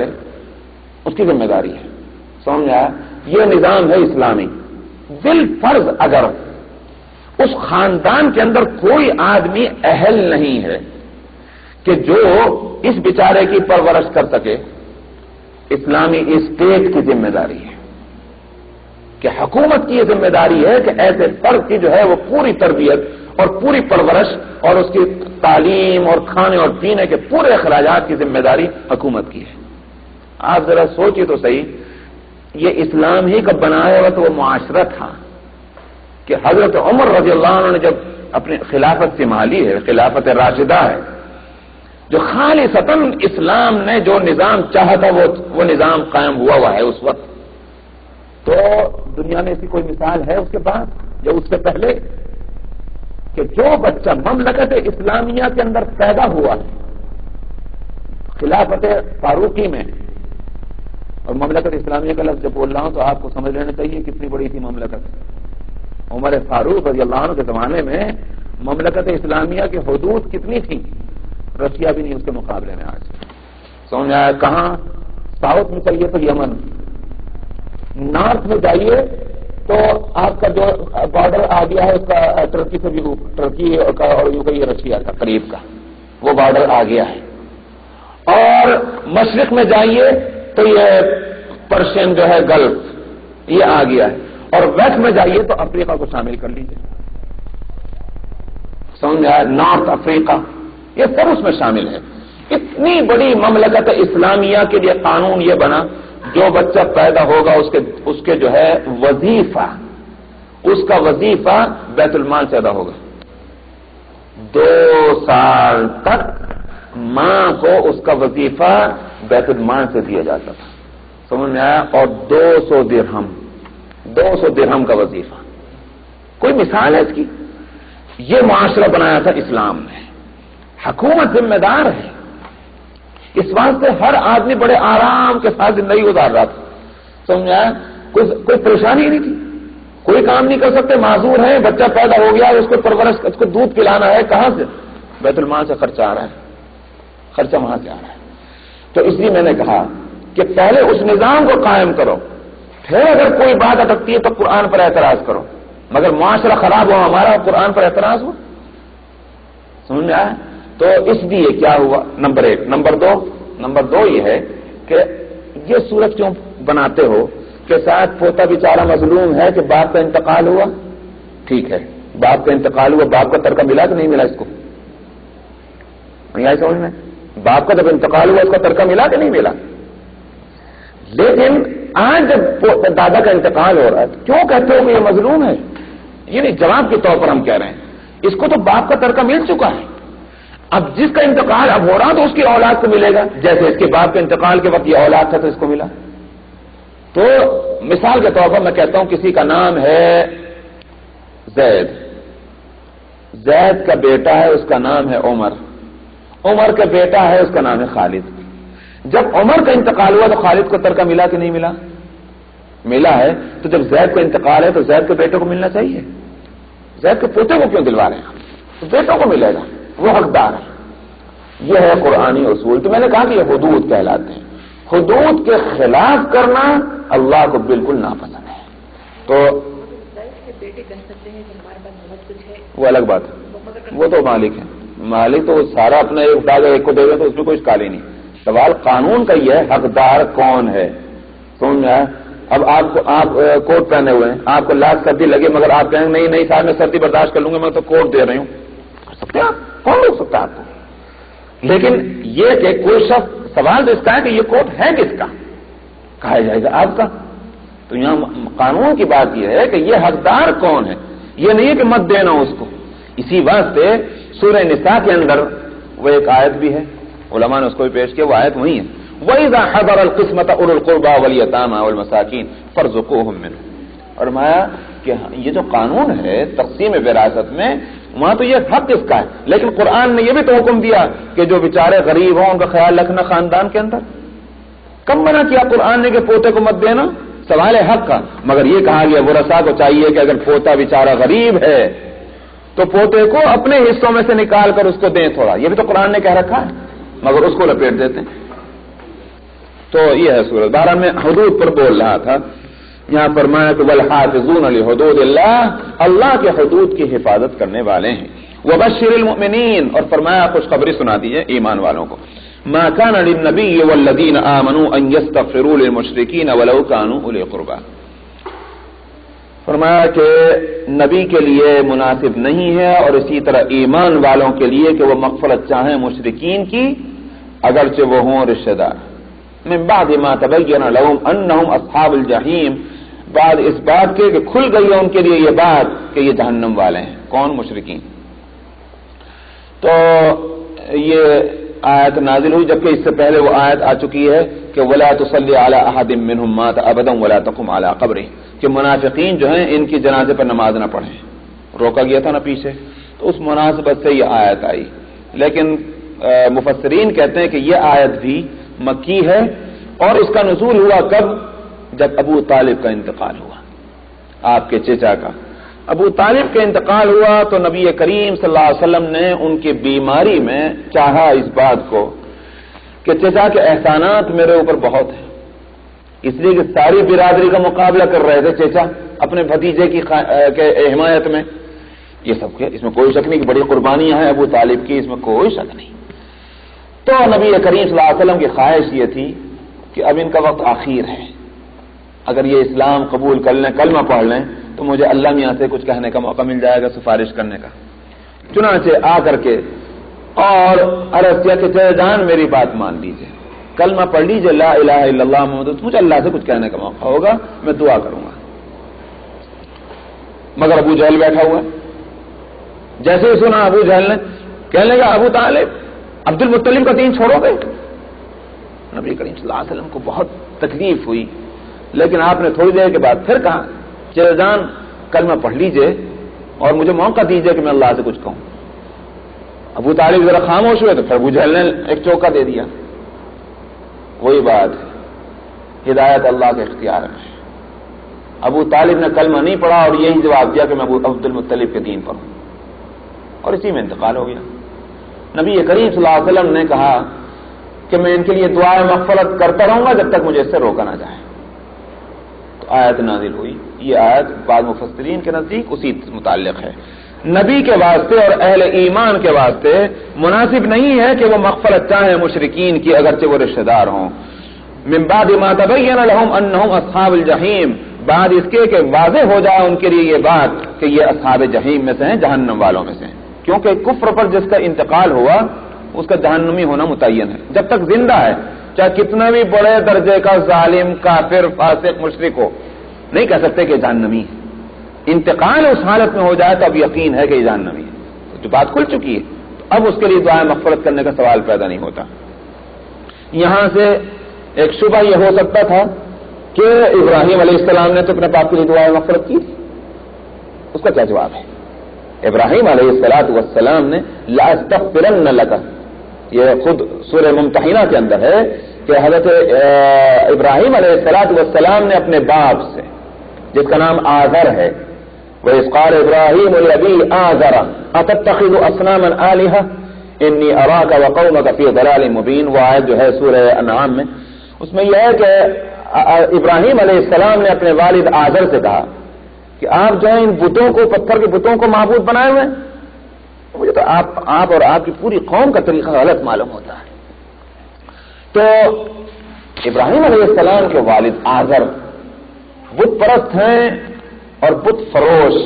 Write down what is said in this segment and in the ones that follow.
اس کی ذمہ داری ہے. سمجھا؟ یہ نظام ہے اسلامی. بالفرض اگر اس خاندان کے اندر کوئی آدمی اہل نہیں ہے کہ جو اس بیچارے کی پرورش کر سکے، اسلامی اسٹیٹ کی ذمہ داری ہے کہ حکومت کی یہ ذمہ داری ہے کہ ایسے فرد کی جو ہے وہ پوری تربیت اور پوری پرورش اور اس کی تعلیم اور کھانے اور پینے کے پورے اخراجات کی ذمہ داری حکومت کی ہے. آپ ذرا سوچیے تو صحیح، یہ اسلام ہی کا بنایا ہوا تو وہ معاشرہ تھا کہ حضرت عمر رضی اللہ عنہ نے جب اپنی خلافت سنبھالی ہے، خلافت راشدہ ہے، جو خالصتاً اسلام نے جو نظام چاہا تھا وہ نظام قائم ہوا ہے اس وقت. تو دنیا میں ایسی کوئی مثال ہے اس کے بعد یا اس سے پہلے کہ جو بچہ مملکت اسلامیہ کے اندر پیدا ہوا خلافت فاروقی میں، اور مملکت اسلامیہ کا لفظ جب بول رہا ہوں تو آپ کو سمجھ لینا چاہیے کتنی بڑی تھی مملکت. عمر فاروق رضی اللہ عنہ کے زمانے میں مملکت اسلامیہ کی حدود کتنی تھی؟ رشیا بھی نہیں اس کے مقابلے میں. آج سمجھ آیا؟ کہاں؟ ساؤتھ میں چلیے تو یمن، نارتھ میں جائیے تو آپ کا جو بارڈر آ گیا ہے اس کا ترکی سے بھی، ترکی کا اور یوں کہ یہ رشیا کا قریب کا وہ بارڈر آ گیا ہے. اور مشرق میں جائیے تو یہ پرشین جو ہے گلف یہ آ گیا ہے، اور ویسٹ میں جائیے تو افریقہ کو شامل کر لیجیے. سمجھ آیا؟ نارتھ افریقہ یہ سب اس میں شامل ہے. اتنی بڑی مملکت اسلامیہ کے لیے قانون یہ بنا جو بچہ پیدا ہوگا اس کے جو ہے وظیفہ، اس کا وظیفہ بیت المال سے ادا ہوگا. 2 سال تک ماں کو اس کا وظیفہ بیت المال سے دیا جاتا تھا. سمجھ میں آیا؟ اور 200 درہم کا وظیفہ. کوئی مثال ہے اس کی؟ یہ معاشرہ بنایا تھا اسلام نے. حکومت ذمہ دار ہے اس واسطے ہر آدمی بڑے آرام کے ساتھ زندگی گزار رہا تھا. سمجھا؟ کوئی پریشانی نہیں تھی، کوئی کام نہیں کر سکتے، معذور ہے، بچہ پیدا ہو گیا اس کو پرورش، اس کو دودھ پلانا ہے، کہاں سے؟ بیت المال سے خرچہ آ رہا ہے، خرچہ وہاں سے آ رہا ہے. تو اس لیے میں نے کہا کہ پہلے اس نظام کو قائم کرو، پھر اگر کوئی بات اٹکتی ہے تو قرآن پر اعتراض کرو. مگر معاشرہ خراب ہو ہمارا، قرآن پر اعتراض ہو. سمجھ میں آیا؟ تو اس لیے کیا ہوا؟ نمبر 1. نمبر دو یہ ہے کہ یہ صورت کیوں بناتے ہو کہ شاید پوتا بیچارہ مظلوم ہے کہ باپ کا انتقال ہوا. ٹھیک ہے، باپ کا انتقال ہوا، باپ کا ترکہ ملا کہ نہیں ملا؟ اس کو نہیں آئی سمجھ میں؟ باپ کا جب انتقال ہوا اس کا ترکہ ملا کہ نہیں ملا؟ لیکن آج جب دادا کا انتقال ہو رہا ہے تو کیوں کہتے ہو کہ یہ مظلوم ہے؟ یہ نہیں، جواب کے طور پر ہم کہہ رہے ہیں اس کو تو باپ کا ترکہ مل چکا ہے. اب جس کا انتقال اب ہو رہا تو اس کی اولاد کو ملے گا، جیسے اس کے باپ کے انتقال کے وقت یہ اولاد تھا تو اس کو ملا. تو مثال کے طور پر میں کہتا ہوں کسی کا نام ہے زید کا بیٹا ہے، اس کا نام ہے عمر کا بیٹا ہے، اس کا نام ہے خالد. جب عمر کا انتقال ہوا تو خالد کو ترکہ ملا کہ نہیں ملا؟ ملا ہے. تو جب زید کا انتقال ہے تو زید کے بیٹے کو ملنا چاہیے. زید کے پوتے کو کیوں دلوا رہے ہیں؟ تو بیٹوں کو ملے گا، وہ حقدار ہے. یہ ہے قرآنی اصول. تو میں نے کہا کہ یہ حدود کہلاتے ہیں. حدود کے خلاف کرنا اللہ کو بالکل ناپسند ہے. تو وہ الگ بات ہے، وہ تو مالک ہے. مالک تو سارا اپنا ایک داغ ایک کو دے گا تو اس میں کوئی اشکال نہیں. سوال قانون کا یہ ہے حقدار کون ہے. سمجھ میں؟ اب آپ کوٹ پہنے ہوئے ہیں، آپ کو لاکھ سردی لگے مگر آپ کہیں نہیں صاحب میں سردی برداشت کر لوں گا، میں تو کوٹ دے رہی ہوں. کر سکتے آپ؟ کون روک سکتا ہے آپ کو؟ لیکن یہ کہ کوئی شخص سوال تو اس کا ہے کہ یہ کوٹ ہے کس کا؟ کہا جائے گا آپ کا. تو یہاں قانون کی بات یہ ہے کہ یہ حقدار کون ہے، یہ نہیں ہے کہ مت دینا اس کو. اسی واسطے سورہ نساء کے اندر وہ ایک آیت بھی ہے، علماء نے اس کو بھی پیش کیا، وہ آیت وہی ہے وَإِذَا حَضَرَ الْقِسْمَةَ أُولُو الْقُرْبَى وَالْيَتَامَى وَالْمَسَاكِينَ فَارْزُقُوهُم مِّنْهُ. فرمایا کہ یہ جو قانون ہے تقسیم وراثت میں وہاں تو یہ حق اس کا ہے، لیکن قرآن نے یہ بھی تو حکم دیا کہ جو بیچارے غریب ہوں ان کا خیال رکھنا خاندان کے اندر. کم منع کیا قرآن نے کہ پوتے کو مت دینا؟ سوال ہے حق کا. مگر یہ کہا گیا ورثاء کو چاہیے کہ اگر پوتا بیچارہ غریب ہے تو پوتے کو اپنے حصوں میں سے نکال کر اس کو دیں تھوڑا. یہ بھی تو قرآن نے کہہ رکھا ہے، مگر اس کو لپیٹ دیتے ہیں. تو یہ ہے سورۃ بارہ میں حدود پر بول رہا تھا. یہاں فرمایا کہ والحافظون لحدود اللہ، اللہ کے حدود کی حفاظت کرنے والے ہیں. وبشر المؤمنین، اور فرمایا خوشخبری سنا دیجیے ایمان والوں کو. ما كان للنبي والذين آمنوا ان يستغفروا للمشركين ولو كانوا اولي قربى. فرمایا کہ نبی کے لیے مناسب نہیں ہے اور اسی طرح ایمان والوں کے لیے کہ وہ مغفرت چاہیں مشرکین کی اگرچہ وہ ہوں رشتہ دار. من بعد ما تبین لهم انهم اصحاب الجحیم، بعد اس بات کے کہ کھل گئی ہے ان کے لیے یہ بات کہ یہ جہنم والے ہیں. کون؟ مشرکین. تو یہ آیت نازل ہوئی، جبکہ اس سے پہلے وہ آیت آ چکی ہے کہ ولا تصلی علی احد منهم مات ابدا ولا تقم علی قبره، کہ منافقین جو ہیں ان کی جنازے پر نماز نہ پڑھیں. روکا گیا تھا نا پیچھے، تو اس مناسبت سے یہ آیت آئی. لیکن مفسرین کہتے ہیں کہ یہ آیت بھی مکی ہے اور اس کا نزول ہوا کب؟ جب ابو طالب کا انتقال ہوا، آپ کے چچا کا. ابو طالب کا انتقال ہوا تو نبی کریم صلی اللہ علیہ وسلم نے ان کی بیماری میں چاہا اس بات کو کہ چچا کے احسانات میرے اوپر بہت ہیں، اس لیے کہ ساری برادری کا مقابلہ کر رہے تھے چچا اپنے بھتیجے کی حمایت میں. یہ سب کے اس میں کوئی شک نہیں کہ بڑی قربانیاں ہیں ابو طالب کی، اس میں کوئی شک نہیں. تو نبی کریم صلی اللہ علیہ وسلم کی خواہش یہ تھی کہ اب ان کا وقت آخر ہے، اگر یہ اسلام قبول کر لیں، کلمہ پڑھ لیں، تو مجھے اللہ میاں سے کچھ کہنے کا موقع مل جائے گا، سفارش کرنے کا. چنانچہ آ کر کے اور عرض کیا کہ چچا جان میری بات مان لیجیے، کلمہ پڑھ لیجیے لا الہ الا اللہ محمد، مجھے اللہ سے کچھ کہنے کا موقع ہوگا، میں دعا کروں گا. مگر ابو جہل بیٹھا ہوا. جیسے ہی سنا ابو جہل نے کہنے لگا ابو طالب عبد المطلب کا دین چھوڑو گے؟ نبی کریم صلی اللہ علیہ وسلم کو بہت تکلیف ہوئی، لیکن آپ نے تھوڑی دیر کے بعد پھر کہا چچا جان کلمہ پڑھ لیجئے اور مجھے موقع دیجئے کہ میں اللہ سے کچھ کہوں. ابو طالب ذرا خاموش ہوئے تو پھر ابو جہل نے ایک چوکا دے دیا. وہی بات ہے، ہدایت اللہ کے اختیار میں ہے. ابو طالب نے کلمہ نہیں پڑھا اور یہی جواب دیا کہ میں عبد المطلب کے دین پر ہوں، اور اسی میں انتقال ہو گیا. نبی کریم صلی اللہ علیہ وسلم نے کہا کہ میں ان کے لیے دعائے مغفرت کرتا رہوں گا جب تک مجھے اس سے روکا نہ جائے. تو آیت نازل ہوئی. یہ آیت بعض مفسرین کے نزدیک اسی متعلق ہے. نبی کے واسطے اور اہل ایمان کے واسطے مناسب نہیں ہے کہ وہ مغفرت چاہیں مشرکین کی اگرچہ وہ رشتہ دار ہوں. من بعد ما تبین لهم انهم اصحاب الجحیم، بعد اس کے کہ واضح ہو جائے ان کے لیے یہ بات کہ یہ اصحاب جحیم میں سے ہیں، جہنم والوں میں سے ہیں. کیونکہ کفر پر جس کا انتقال ہوا اس کا جہنمی ہونا متعین ہے. جب تک زندہ ہے چاہے کتنا بھی بڑے درجے کا ظالم کافر فاسق مشرک ہو، نہیں کہہ سکتے کہ جہنمی ہے. انتقال اس حالت میں ہو جائے تو اب یقین ہے کہ یہ جہنمی ہے. جو بات کھل چکی ہے تو اب اس کے لیے دعائیں مغفرت کرنے کا سوال پیدا نہیں ہوتا. یہاں سے ایک شبہ یہ ہو سکتا تھا کہ ابراہیم علیہ السلام نے تو اپنے باپ کے لیے دعائیں مغفرت کی تھی. اس کا کیا جواب ہے؟ ابراہیم علیہ السلام نے لا استغفرن لک، یہ خود سورہ ممتحنہ کے اندر ہے کہ حضرت ابراہیم علیہ السلام نے اپنے باپ سے جس کا نام آذر ہے، وَإِذْ قَالَ إِبْرَاهِيمُ لِأَبِيهِ آذَرَ أَتَتَّخِذُ أَصْنَامًا آلِهَةً إِنِّي أَرَاكَ وَقَوْمَكَ فِي ضَلَالٍ مُبِينٍ. وہ آیت جو ہے سورہ انعام میں، اس میں یہ ہے کہ ابراہیم علیہ السلام نے اپنے والد آذر سے کہا کہ آپ جو ہیں ان بتوں کو، پتھر کے بتوں کو معبود بنائے ہوئے ہیں. مجھے تو آپ اور آپ کی پوری قوم کا طریقہ غلط معلوم ہوتا ہے. تو ابراہیم علیہ السلام کے والد آذر بت پرست ہیں اور بت فروش،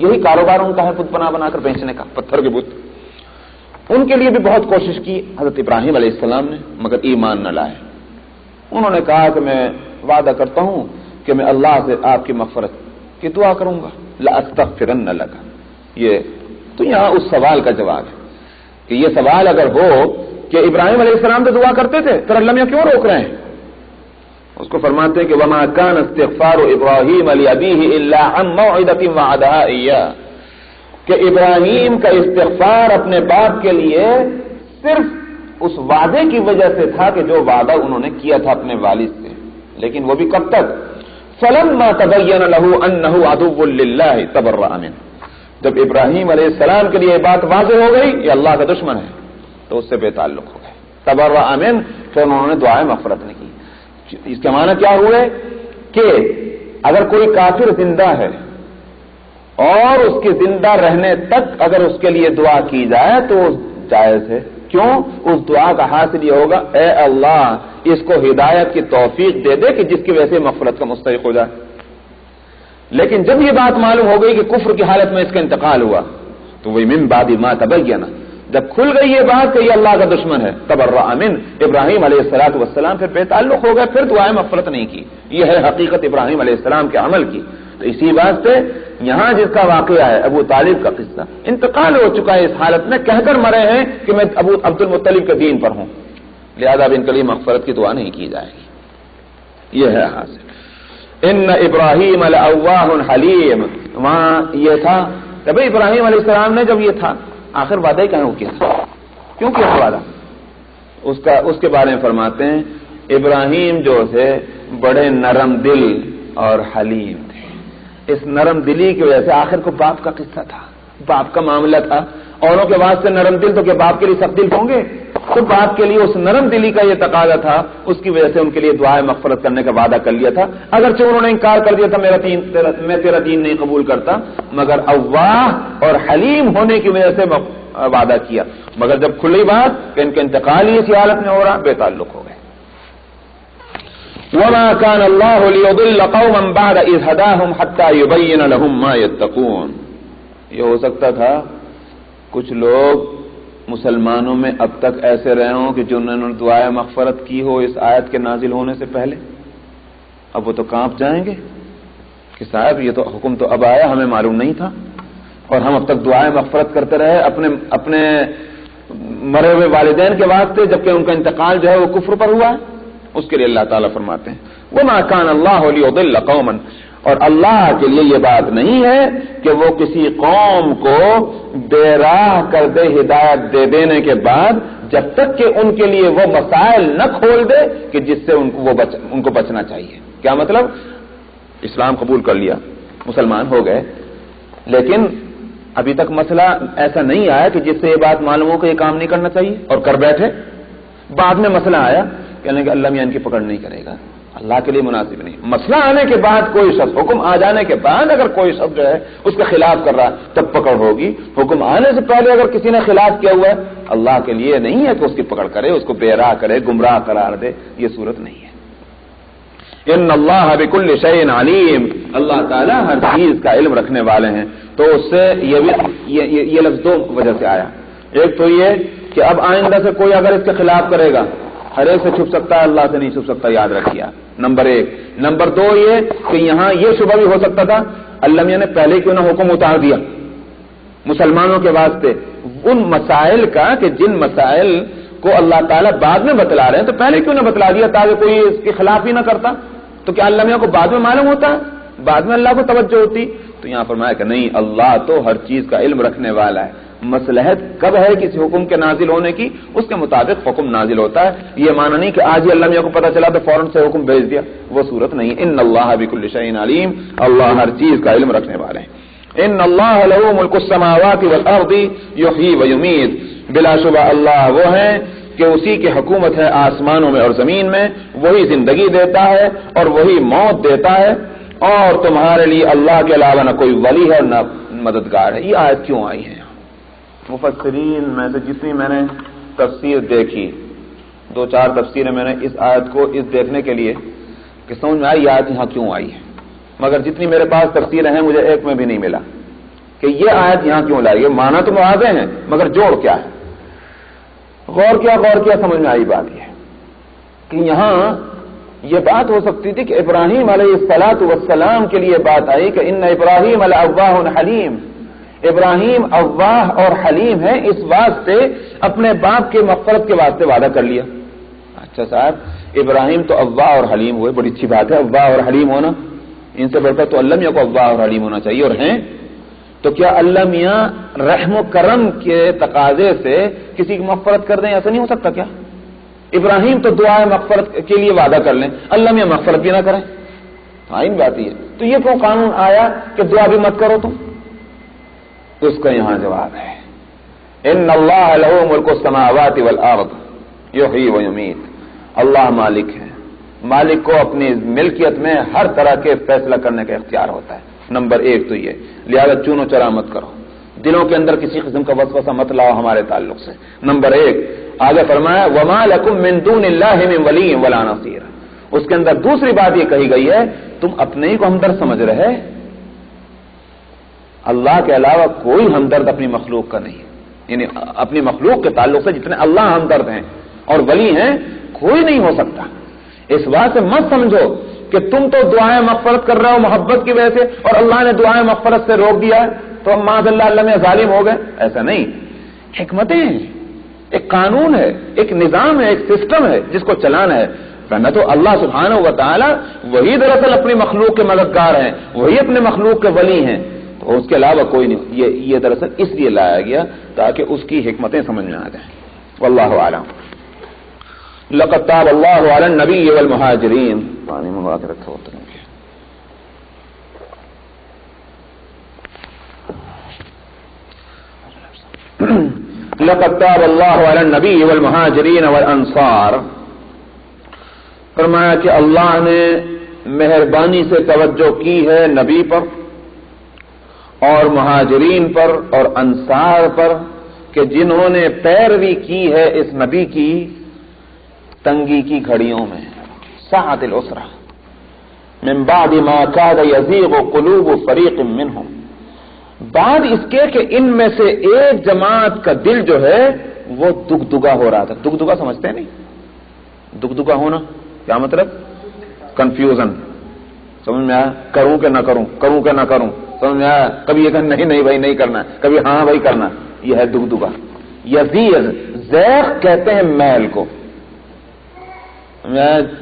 یہی کاروبار ان کا ہے، بت بنا کر بیچنے کا، پتھر کے بت. ان کے لیے بھی بہت کوشش کی حضرت ابراہیم علیہ السلام نے، مگر ایمان نہ لائے. انہوں نے کہا کہ میں وعدہ کرتا ہوں کہ میں اللہ سے آپ کی مغفرت کی دعا کروں گا، لأستغفرن لک. یہ تو یہاں اس سوال کا جواب ہے کہ یہ سوال اگر ہو کہ ابراہیم علیہ السلام تو دعا کرتے تھے تو اللہ میاں کیوں روک رہے ہیں؟ اس کو فرماتے ہیں کہ وما كان استغفار ابراہیم لأبیہ الا عن موعدۃ وعدها ایاہ، کہ ابراہیم کا استغفار اپنے باپ کے لیے صرف اس وعدے کی وجہ سے تھا کہ جو وعدہ انہوں نے کیا تھا اپنے والد سے. لیکن وہ بھی کب تک؟ فلما تبین له انه عدو للہ تبرأ منه، جب ابراہیم علیہ السلام کے لیے بات واضح ہو گئی یہ اللہ کا دشمن ہے تو اس سے بے تعلق ہو گئے. تبرأ منه، تو انہوں نے دعائیں مغفرت نہیں کی. اس کے معنی کیا ہوئے کہ اگر کوئی کافر زندہ ہے اور اس کے زندہ رہنے تک اگر اس کے لیے دعا کی جائے تو جائز ہے. کیوں؟ اس دعا کا حاصل یہ ہوگا اے اللہ اس کو ہدایت کی توفیق دے دے کہ جس کی وجہ سے مغفرت کا مستحق ہو جائے. لیکن جب یہ بات معلوم ہو گئی کہ کفر کی حالت میں اس کا انتقال ہوا تو وہی من بعد ما تبین، جب کھل گئی یہ بات کہ یہ اللہ کا دشمن ہے، تبرأ من ابراہیم علیہ الصلوۃ والسلام پھر بے تعلق ہو گئے، پھر دعائیں مغفرت نہیں کی. یہ ہے حقیقت ابراہیم علیہ السلام کے عمل کی. تو اسی بات سے یہاں جس کا واقعہ ہے ابو طالب کا قصہ، انتقال ہو چکا ہے اس حالت میں، کہہ کر مرے ہیں کہ میں ابو عبد المطلب کے دین پر ہوں، لہذا ان کے لیے مغفرت کی دعا نہیں کی جائے گی. یہ ہے حاصل. ان ابراہیم لأواہ حلیم، وہاں یہ تھا کہ بھئی ابراہیم علیہ السلام نے جب یہ تھا آخر وعدہ ہی کہاں کیا تھا، کیوں کیا وعدہ؟ اس کے بارے میں فرماتے ہیں ابراہیم جو تھے بڑے نرم دل اور حلیم تھے. اس نرم دلی کی وجہ سے آخر کو باپ کا قصہ تھا، باپ کا معاملہ تھا. اوروں کے واسطے نرم دل تو کیا باپ کے لیے سخت دل ہوں گے؟ تو باپ کے لیے اس نرم دلی کا یہ تقاضا تھا، اس کی وجہ سے ان کے لیے دعائیں مغفرت کرنے کا وعدہ کر لیا تھا. اگرچہ انہوں نے انکار کر دیا تھا میں تیرا دین نہیں قبول کرتا، مگر اواہ اور حلیم ہونے کی وجہ سے وعدہ کیا. مگر جب کھلی بات کہ ان کا انتقال ہی اسی حالت میں ہو رہا، بے تعلق ہو گئے. وما كان الله ليضل قوما بعد إذ هداهم حتى يبين لهم ما يتقون. یہ ہو سکتا تھا کچھ لوگ مسلمانوں میں اب تک ایسے رہے ہوں کہ جنہوں نے دعائیں مغفرت کی ہو اس آیت کے نازل ہونے سے پہلے، اب وہ تو کانپ جائیں گے کہ صاحب یہ تو حکم تو اب آیا، ہمیں معلوم نہیں تھا، اور ہم اب تک دعائیں مغفرت کرتے رہے اپنے مرے ہوئے والدین کے واسطے، جبکہ ان کا انتقال جو ہے وہ کفر پر ہوا ہے. اس کے لیے اللہ تعالیٰ فرماتے ہیں وما كان الله ليضل قوما، اور اللہ کے لیے یہ بات نہیں ہے کہ وہ کسی قوم کو بے راہ کر دے ہدایت دے دینے کے بعد، جب تک کہ ان کے لیے وہ مسائل نہ کھول دے کہ جس سے ان کو بچنا چاہیے. کیا مطلب؟ اسلام قبول کر لیا، مسلمان ہو گئے، لیکن ابھی تک مسئلہ ایسا نہیں آیا کہ جس سے یہ بات معلوم ہو کہ یہ کام نہیں کرنا چاہیے اور کر بیٹھے. بعد میں مسئلہ آیا، کہنے کہ اللہ میاں ان کی پکڑ نہیں کرے گا، اللہ کے لیے مناسب نہیں. مسئلہ آنے کے بعد کوئی شخص، حکم آ جانے کے بعد اگر کوئی شخص جو ہے اس کے خلاف کر رہا تب پکڑ ہوگی. حکم آنے سے پہلے اگر کسی نے خلاف کیا ہوا ہے، اللہ کے لیے نہیں ہے کہ اس کی پکڑ کرے، اس کو بے راہ کرے، گمراہ قرار دے، یہ صورت نہیں ہے. ان اللہ بکل شیء علیم، اللہ تعالیٰ ہر چیز کا علم رکھنے والے ہیں. تو اس سے یہ لفظ دو وجہ سے آیا. ایک تو یہ کہ اب آئندہ سے کوئی اگر اس کے خلاف کرے گا، ہر ایک سے چھپ سکتا ہے، اللہ سے نہیں چھپ سکتا، یاد رکھیے. نمبر ایک. نمبر دو یہ کہ یہاں یہ شبہ بھی ہو سکتا تھا اللہ میاں نے پہلے کیوں نہ حکم اتار دیا مسلمانوں کے واسطے ان مسائل کا، کہ جن مسائل کو اللہ تعالیٰ بعد میں بتلا رہے ہیں تو پہلے کیوں نہ بتلا دیا تاکہ کوئی اس کے خلاف ہی نہ کرتا. تو کیا اللہ میاں کو بعد میں معلوم ہوتا ہے؟ بعد میں اللہ کو توجہ ہوتی؟ تو یہاں فرمایا کہ نہیں، اللہ تو ہر چیز کا علم رکھنے والا ہے. مصلحت کب ہے کسی حکم کے نازل ہونے کی، اس کے مطابق حکم نازل ہوتا ہے. یہ معنی نہیں کہ آج ہی اللہ میاں کو پتہ چلا تو فوراً سے حکم بھیج دیا، وہ صورت نہیں. ان اللہ بکل شیء علیم، اللہ ہر چیز کا علم رکھنے والے ہیں. ان اللہ لہ ملک السماوات والارض یحیی ویمیت، بلا شبہ اللہ وہ ہے کہ اسی کی حکومت ہے آسمانوں میں اور زمین میں، وہی زندگی دیتا ہے اور وہی موت دیتا ہے، اور تمہارے لیے اللہ کے علاوہ نہ کوئی ولی ہے نہ مددگار ہے. یہ آیت کیوں آئی ہے؟ مفسرین میں سے جتنی میں نے تفسیر دیکھی، 2-4 تفسیریں میں نے اس آیت کو اس دیکھنے کے لیے کہ سمجھ میں آئی یہ آیت یہاں کیوں آئی ہے، مگر جتنی میرے پاس تفسیریں ہیں مجھے ایک میں بھی نہیں ملا کہ یہ آیت یہاں کیوں لائی ہے. معنی تو واضح ہیں مگر جوڑ کیا ہے؟ غور کیا سمجھ میں آئی بات یہ کہ یہاں یہ بات ہو سکتی تھی کہ ابراہیم علیہ الصلوۃ والسلام کے لیے بات آئی کہ ان ابراہیم لأواہ حلیم، ابراہیم اواہ اور حلیم ہے، اس واسطے اپنے باپ کے مغفرت کے واسطے وعدہ کر لیا. اچھا صاحب، ابراہیم تو اواہ اور حلیم ہوئے، بڑی اچھی بات ہے اواہ اور حلیم ہونا، ان سے بڑھ کر تو اللہ میاں کو اواہ اور حلیم ہونا چاہیے، اور ہیں. تو کیا اللہ میاں رحم و کرم کے تقاضے سے کسی کی مغفرت کر دیں؟ ایسا نہیں ہو سکتا کیا؟ ابراہیم تو دعائیں مغفرت کے لیے وعدہ کر لیں، اللہ میاں مغفرت بھی نہ کریں، عین بات ہی ہے. تو یہ کیوں قانون آیا کہ دعا بھی مت کرو تم؟ اس کا یہاں جواب ہے ان اللہ لہ ملک السماوات والارض یحیی ویمیت، اللہ مالک ہے مالک کو اپنی ملکیت میں ہر طرح کے فیصلہ کرنے کا اختیار ہوتا ہے. نمبر 1 تو یہ، لہذا چونو چرا مت کرو، دلوں کے اندر کسی قسم کا وسوسہ مت لاؤ ہمارے تعلق سے. نمبر 1 آگے فرمایا وما لکم من دون اللہ من ولی ولا نصیر. اس کے اندر دوسری بات یہ کہی گئی ہے تم اپنے ہی کو ہمدرد سمجھ رہے، اللہ کے علاوہ کوئی ہمدرد اپنی مخلوق کا نہیں، یعنی اپنی مخلوق کے تعلق سے جتنے اللہ ہمدرد ہیں اور ولی ہیں کوئی نہیں ہو سکتا. اس بات سے مت سمجھو کہ تم تو دعائیں مغفرت کر رہے ہو محبت کی وجہ سے اور اللہ نے دعائیں مغفرت سے روک دیا ہے تو ہم معاذ اللہ میں ظالم ہو گئے. ایسا نہیں، حکمتیں ہیں، ایک قانون ہے، ایک نظام ہے، ایک سسٹم ہے جس کو چلانا ہے. ورنہ تو اللہ سبحانہ و تعالی وہی دراصل اپنی مخلوق کے مددگار ہیں، وہی اپنے مخلوق کے ولی ہیں، تو اس کے علاوہ کوئی نہیں. یہ دراصل اس لیے لایا گیا تاکہ اس کی حکمتیں سمجھ میں آ جائیں. واللہ اعلم. لقد تاب اللہ علی النبی والمہاجرین. پانی منگوا کے رکھو. لقد تاب اللہ علی النبی والمہاجرین والانصار. فرمایا کہ اللہ نے مہربانی سے توجہ کی ہے نبی پر اور مہاجرین پر اور انصار پر کہ جنہوں نے پیروی کی ہے اس نبی کی تنگی کی گھڑیوں میں. ساعت العسرہ من بعد ما كاد يزيغ قلوب فريق منهم. بعد اس کے کہ ان میں سے ایک جماعت کا دل جو ہے وہ دگدگا ہو رہا تھا. دگدگا سمجھتے ہیں نہیں؟ دگدگا ہونا کیا مطلب؟ کنفیوژن. سمجھ میں آیا؟ کروں کہ نہ کروں، کروں کہ نہ کروں. سمجھ میں آیا؟ کبھی یہ کہ نہیں بھائی نہیں کرنا، کبھی ہاں بھائی کرنا. یہ ہے دگدگا. یزیغ، زیغ کہتے ہیں میل کو.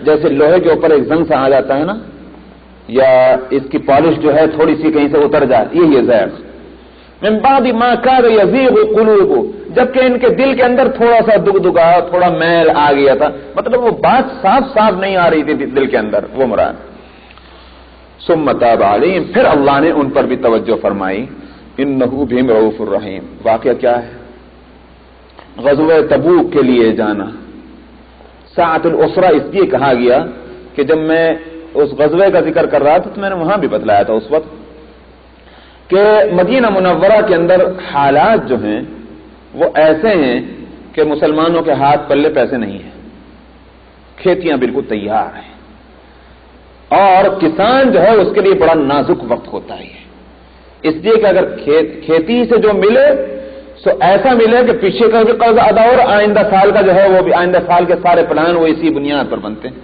جیسے لوہے کے اوپر ایک زنگ سا آ جاتا ہے نا، یا اس کی پالش جو ہے تھوڑی سی کہیں سے اتر جائے، یہ زیغ. من بعد ما كاد يزيغ قلوب، جبکہ ان کے دل کے اندر تھوڑا سا دگدگا، تھوڑا میل آ گیا تھا، مطلب وہ بات صاف نہیں آ رہی تھی دل کے اندر، وہ مراد. ثم تاب عليهم، پھر اللہ نے ان پر بھی توجہ فرمائی. انه بهم رؤوف الرحیم. واقعہ کیا ہے؟ غزوہ تبوک کے لیے جانا. ساعت العسرہ اس لیے کہا گیا کہ جب میں اس غزوے کا ذکر کر رہا تھا تو میں نے وہاں بھی بتلایا تھا اس وقت کہ مدینہ منورہ کے اندر حالات جو ہیں وہ ایسے ہیں کہ مسلمانوں کے ہاتھ پلے پیسے نہیں ہیں، کھیتیاں بالکل تیار ہیں، اور کسان جو ہے اس کے لیے بڑا نازک وقت ہوتا ہے. اس لیے کہ اگر کھیتی سے جو ملے سو ایسا ملے کہ پیچھے کا بھی قرض ادا اور آئندہ سال کا جو ہے وہ بھی، آئندہ سال کے سارے پلان وہ اسی بنیاد پر بنتے ہیں.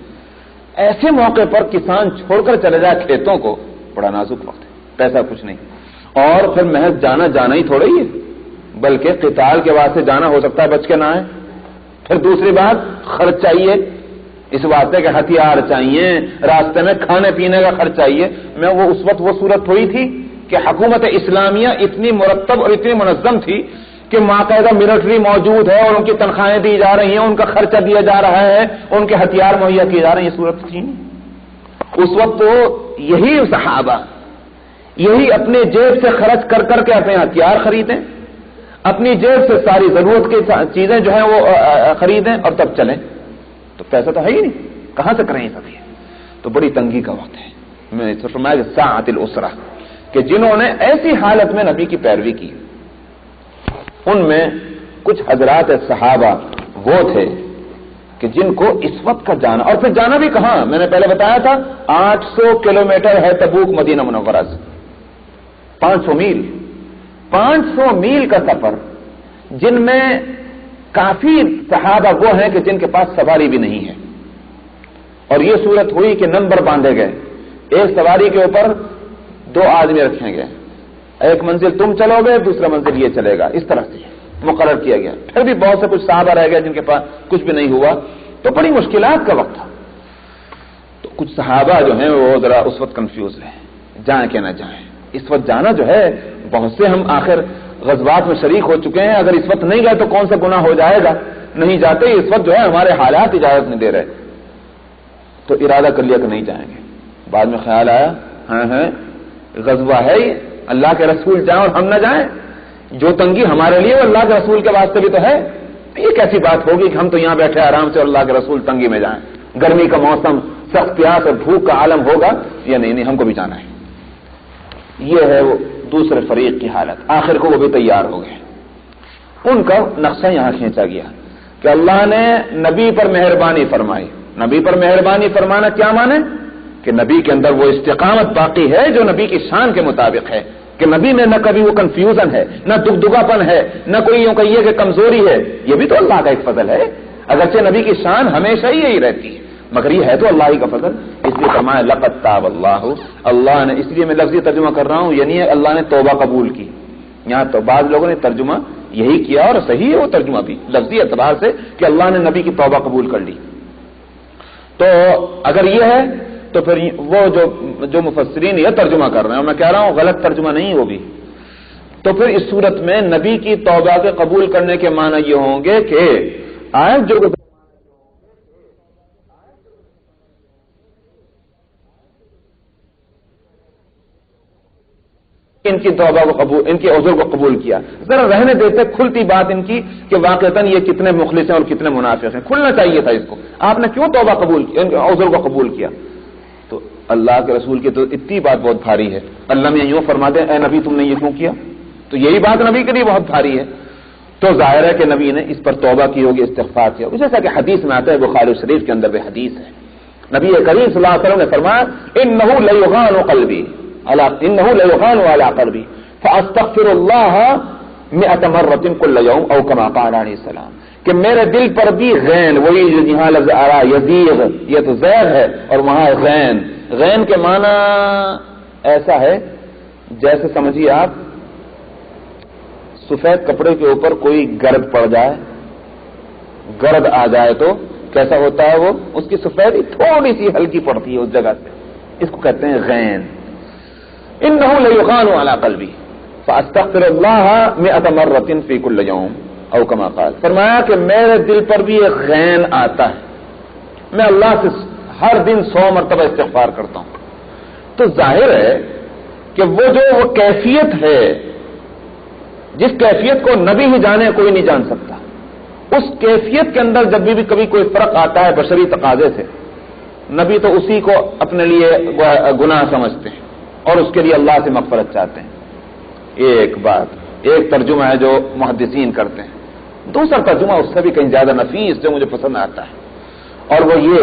ایسے موقع پر کسان چھوڑ کر چلے جائے کھیتوں کو، بڑا نازک وقت ہے، پیسہ کچھ نہیں. اور پھر محض جانا ہی تھوڑا ہی ہے، بلکہ قتال کے واسطے جانا ہو سکتا ہے بچ کے نہ آئے. پھر دوسری بات خرچ چاہیے، اس واسطے کہ ہتھیار چاہیے، راستے میں کھانے پینے کا خرچ چاہیے. میں وہ اس وقت وہ صورت ہوئی تھی کہ حکومت اسلامیہ اتنی مرتب اور اتنی منظم تھی کہ باقاعدہ ملٹری موجود ہے اور ان کی تنخواہیں دی جا رہی ہیں، ان کا خرچہ دیا جا رہا ہے، ان کے ہتھیار مہیا کیے جا رہے ہیں. یہ صورت تھی اس وقت. تو یہی صحابہ یہی اپنے جیب سے خرچ کر کے اپنے ہتھیار خریدیں، اپنی جیب سے ساری ضرورت کی چیزیں جو ہیں وہ خریدیں اور تب چلیں. تو پیسہ تو ہے ہی نہیں، کہاں سے کریں یہ سب؟ تو بڑی تنگی کا وقت ہے. میں نے فرمایا ساعت العسرہ کہ جنہوں نے ایسی حالت میں نبی کی پیروی کی، ان میں کچھ حضرات صحابہ وہ تھے کہ جن کو اس وقت کا جانا، اور پھر جانا بھی کہاں، میں نے پہلے بتایا تھا 800 کلومیٹر ہے تبوک مدینہ منورہ سے، 500 میل 500 میل کا سفر، جن میں کافی صحابہ وہ ہیں کہ جن کے پاس سواری بھی نہیں ہے. اور یہ صورت ہوئی کہ نمبر باندھے گئے، ایک سواری کے اوپر 2 آدمی رکھیں گے، ایک منزل تم چلو گے، دوسرا منزل یہ چلے گا، اس طرح سے مقرر کیا گیا. پھر بھی بہت سے کچھ صحابہ رہ گئے جن کے پاس کچھ بھی نہیں ہوا، تو بڑی مشکلات کا وقت تھا. تو کچھ صحابہ جو ہیں وہ ذرا اس وقت کنفیوز ہیں، جائیں کہ نہ جائیں. اس وقت جانا جو ہے، بہت سے ہم آخر غزوات میں شریک ہو چکے ہیں، اگر اس وقت نہیں گئے تو کون سا گناہ ہو جائے گا، نہیں جاتے. اس وقت جو ہے ہمارے حالات اجازت نہیں دے رہے، تو ارادہ کر لیا کہ نہیں جائیں گے. بعد میں خیال آیا ہاں غزوہ ہے یہ، اللہ کے رسول جائیں اور ہم نہ جائیں، جو تنگی ہمارے لیے وہ اللہ کے رسول کے واسطے بھی تو ہے. یہ کیسی بات ہوگی کہ ہم تو یہاں بیٹھے آرام سے اور اللہ کے رسول تنگی میں جائیں، گرمی کا موسم سخت پیاس اور بھوک کا عالم ہوگا یا نہیں ہم کو بھی جانا ہے. یہ ہے وہ دوسرے فریق کی حالت. آخر کو وہ بھی تیار ہو گئے. ان کا نقشہ یہاں کھینچا گیا کہ اللہ نے نبی پر مہربانی فرمائی. نبی پر مہربانی فرمانا کیا مانے کہ نبی کے اندر وہ استقامت باقی ہے جو نبی کی شان کے مطابق ہے, کہ نبی میں نہ کبھی وہ کنفیوژن ہے, نہ دگدگاپن ہے, نہ کوئی یوں کہیے کہ کمزوری ہے. یہ بھی تو اللہ کا ایک فضل ہے, اگرچہ نبی کی شان ہمیشہ ہی یہی رہتی ہے مگر یہ ہے تو اللہ ہی کا فضل. اس لیے فرمایا لقد تاب اللہ, اللہ نے, اس لیے میں لفظی ترجمہ کر رہا ہوں, یعنی اللہ نے توبہ قبول کی. یہاں تو بعض لوگوں نے ترجمہ یہی کیا اور صحیح ہے وہ ترجمہ بھی لفظی اعتبار سے کہ اللہ نے نبی کی توبہ قبول کر لی. تو اگر یہ ہے تو پھر وہ جو مفسرین یہ ترجمہ کر رہے ہیں, میں کہہ رہا ہوں غلط ترجمہ نہیں وہ بھی, تو پھر اس صورت میں نبی کی توبہ کے قبول کرنے کے معنی یہ ہوں گے کہ آج جو ان کی توبہ کو قبول, ان کے عذر کو قبول کیا. ذرا رہنے دیتے کھلتی بات ان کی کہ واقعتاً یہ کتنے مخلص ہیں اور کتنے منافق ہیں. کھلنا چاہیے تھا اس کو. آپ نے کیوں توبہ قبول کی, ان کے عذر کو قبول کیا؟ تو اللہ کے رسول کی تو اتنی بات بہت بھاری ہے. اللہ میں یوں فرما دے اے نبی تم نے یہ کیوں کیا, تو یہی بات نبی کے لیے بہت بھاری ہے. تو ظاہر ہے کہ نبی نے اس پر توبہ کی ہوگی, استغفار کیا ہوگی, جیسا کہ حدیث میں آتا ہے, بخاری شریف کے اندر بھی حدیث ہے. نبی کریم صلی اللہ علیہ وسلم نے فرمایا انه لیغان قلبی انه لیغان علی قلبی فاستغفر اللہ 100 مرۃ کل یوم او کما قال علیہ السلام, کہ میرے دل پر بھی غین, وہی جو یہاں لفظ آ رہا یزیغ, یہ تو زیر ہے اور وہاں غین. غین کے معنی ایسا ہے جیسے سمجھیے آپ سفید کپڑے کے اوپر کوئی گرد پڑ جائے, گرد آ جائے تو کیسا ہوتا ہے وہ, اس کی سفیدی تھوڑی سی ہلکی پڑتی ہے اس جگہ سے, اس کو کہتے ہیں غین. انه لیغان علی قلبی فاستغفر اللہ 100 مرۃ فی کل یوم او کما قال, فرمایا کہ میرے دل پر بھی ایک غین آتا ہے, میں اللہ سے ہر دن 100 مرتبہ استغفار کرتا ہوں. تو ظاہر ہے کہ وہ کیفیت ہے جس کیفیت کو نبی ہی جانے کوئی نہیں جان سکتا, اس کیفیت کے اندر جب بھی کبھی کوئی فرق آتا ہے بشری تقاضے سے, نبی تو اسی کو اپنے لیے گناہ سمجھتے ہیں اور اس کے لیے اللہ سے مغفرت چاہتے ہیں. ایک بات, ایک ترجمہ ہے جو محدثین کرتے ہیں. دوسرا ترجمہ اس سے بھی کہیں زیادہ نفیس جو مجھے پسند آتا ہے, اور وہ یہ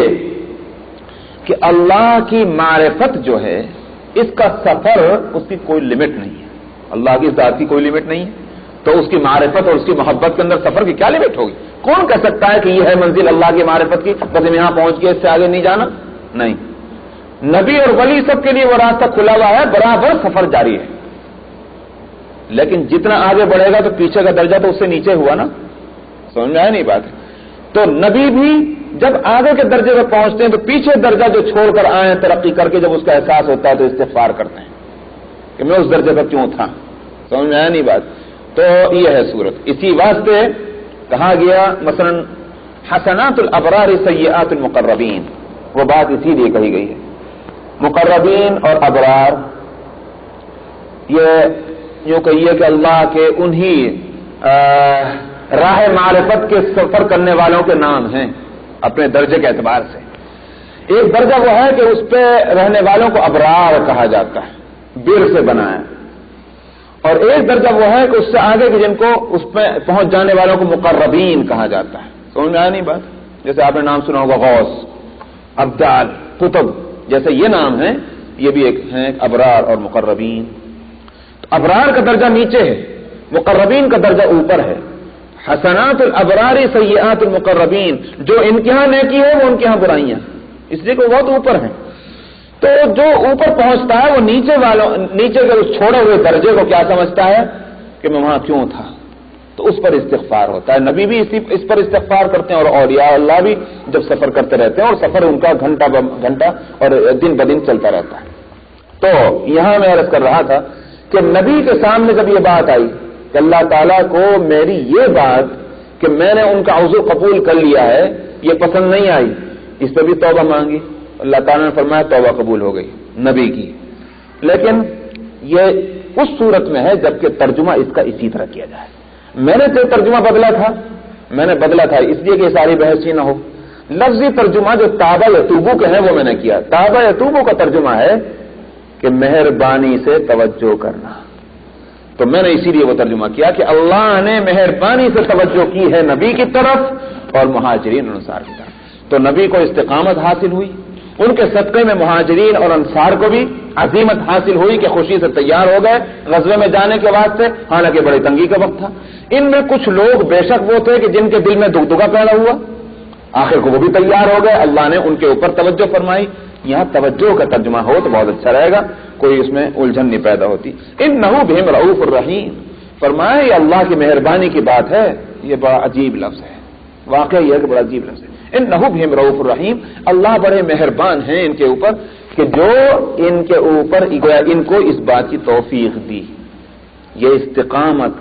کہ اللہ کی معرفت جو ہے اس کا سفر اس کی کوئی لمٹ نہیں ہے. اللہ کی ذات کی کوئی لمٹ نہیں ہے, تو اس کی معرفت اور اس کی محبت کے اندر سفر کی کیا لمٹ ہوگی؟ کون کہہ سکتا ہے کہ یہ ہے منزل اللہ کی معرفت کی, بس یہاں پہنچ کے اس سے آگے نہیں جانا؟ نہیں, نبی اور ولی سب کے لیے وہ راستہ کھلا ہوا ہے, برابر سفر جاری ہے. لیکن جتنا آگے بڑھے گا تو پیچھے کا درجہ تو اس سے نیچے ہوا نا, سمجھ میں آیا نہیں بات؟ تو نبی بھی جب آگے کے درجے پر پہنچتے ہیں تو پیچھے درجہ جو چھوڑ کر آئے ترقی کر کے, جب اس کا احساس ہوتا ہے تو استغفار کرتے ہیں کہ میں اس درجے پر کیوں تھا. سمجھ میں آیا نہیں بات؟ تو یہ ہے صورت. اسی واسطے کہا گیا مثلا حسنات الابرار سیئات المقربین, وہ بات اسی لیے کہی گئی ہے. مقربین اور ابرار یہ یوں کہیے کہ اللہ کے انہی راہ معرفت کے سفر کرنے والوں کے نام ہیں اپنے درجے کے اعتبار سے. ایک درجہ وہ ہے کہ اس پہ رہنے والوں کو ابرار کہا جاتا ہے, بر سے بنا ہے, اور ایک درجہ وہ ہے کہ اس سے آگے کے جن کو اس پہ پہنچ جانے والوں کو مقربین کہا جاتا ہے. سمجھ میں آیا نہیں بات؟ جیسے آپ نے نام سنا ہوگا غوث, ابدال, قطب, جیسے یہ نام ہیں, یہ بھی ایک ہیں ابرار اور مقربین. تو ابرار کا درجہ نیچے ہے, مقربین کا درجہ اوپر ہے. حسنات الابرار سیئات المقربین, جو ان کے ہاں نیکی ہے وہ ان کے ہاں برائیاں, اس لیے کہ وہ بہت اوپر ہیں. تو جو اوپر پہنچتا ہے وہ نیچے کے اس چھوڑے ہوئے درجے کو کیا سمجھتا ہے کہ میں وہاں کیوں تھا, تو اس پر استغفار ہوتا ہے. نبی بھی اس پر استغفار کرتے ہیں, اور اولیاء اللہ بھی جب سفر کرتے رہتے ہیں, اور سفر ان کا گھنٹہ گھنٹہ اور دن بدن چلتا رہتا ہے. تو یہاں میں عرض کر رہا تھا کہ نبی کے سامنے جب یہ بات آئی کہ اللہ تعالیٰ کو میری یہ بات کہ میں نے ان کا عذر قبول کر لیا ہے یہ پسند نہیں آئی, اس پہ بھی توبہ مانگی. اللہ تعالیٰ نے فرمایا توبہ قبول ہو گئی نبی کی. لیکن یہ اس صورت میں ہے جبکہ ترجمہ اس کا اسی طرح کیا جائے. میں نے تو ترجمہ بدلا تھا, میں نے بدلا تھا اس لیے کہ ساری بحث ہی نہ ہو. لفظی ترجمہ جو تابا یتوبو کے ہے وہ میں نے کیا. تابا یتوبو کا ترجمہ ہے کہ مہربانی سے توجہ کرنا. تو میں نے اسی لیے وہ ترجمہ کیا کہ اللہ نے مہربانی سے توجہ کی ہے نبی کی طرف اور مہاجرین اور انصار کی طرف. تو نبی کو استقامت حاصل ہوئی, ان کے صدقے میں مہاجرین اور انصار کو بھی عزیمت حاصل ہوئی کہ خوشی سے تیار ہو گئے غزوے میں جانے کے واسطے, حالانکہ بڑی تنگی کا وقت تھا. ان میں کچھ لوگ بے شک وہ تھے کہ جن کے دل میں دگدگا پیدا ہوا, آخر کو وہ بھی تیار ہو گئے, اللہ نے ان کے اوپر توجہ فرمائی. یہاں توجہ کا ترجمہ ہو تو بہت اچھا رہے گا, کوئی اس میں الجھن نہیں پیدا ہوتی. انہ بہم رؤوف الرحیم, فرمایا یہ اللہ کی مہربانی کی بات ہے. یہ بڑا عجیب لفظ ہے, واقعہ یہ ہے کہ بڑا عجیب لفظ ہے. انہ بہم رؤوف الرحیم, اللہ بڑے مہربان ہیں ان کے اوپر کہ جو ان کے اوپر ان کو اس بات کی توفیق دی. یہ استقامت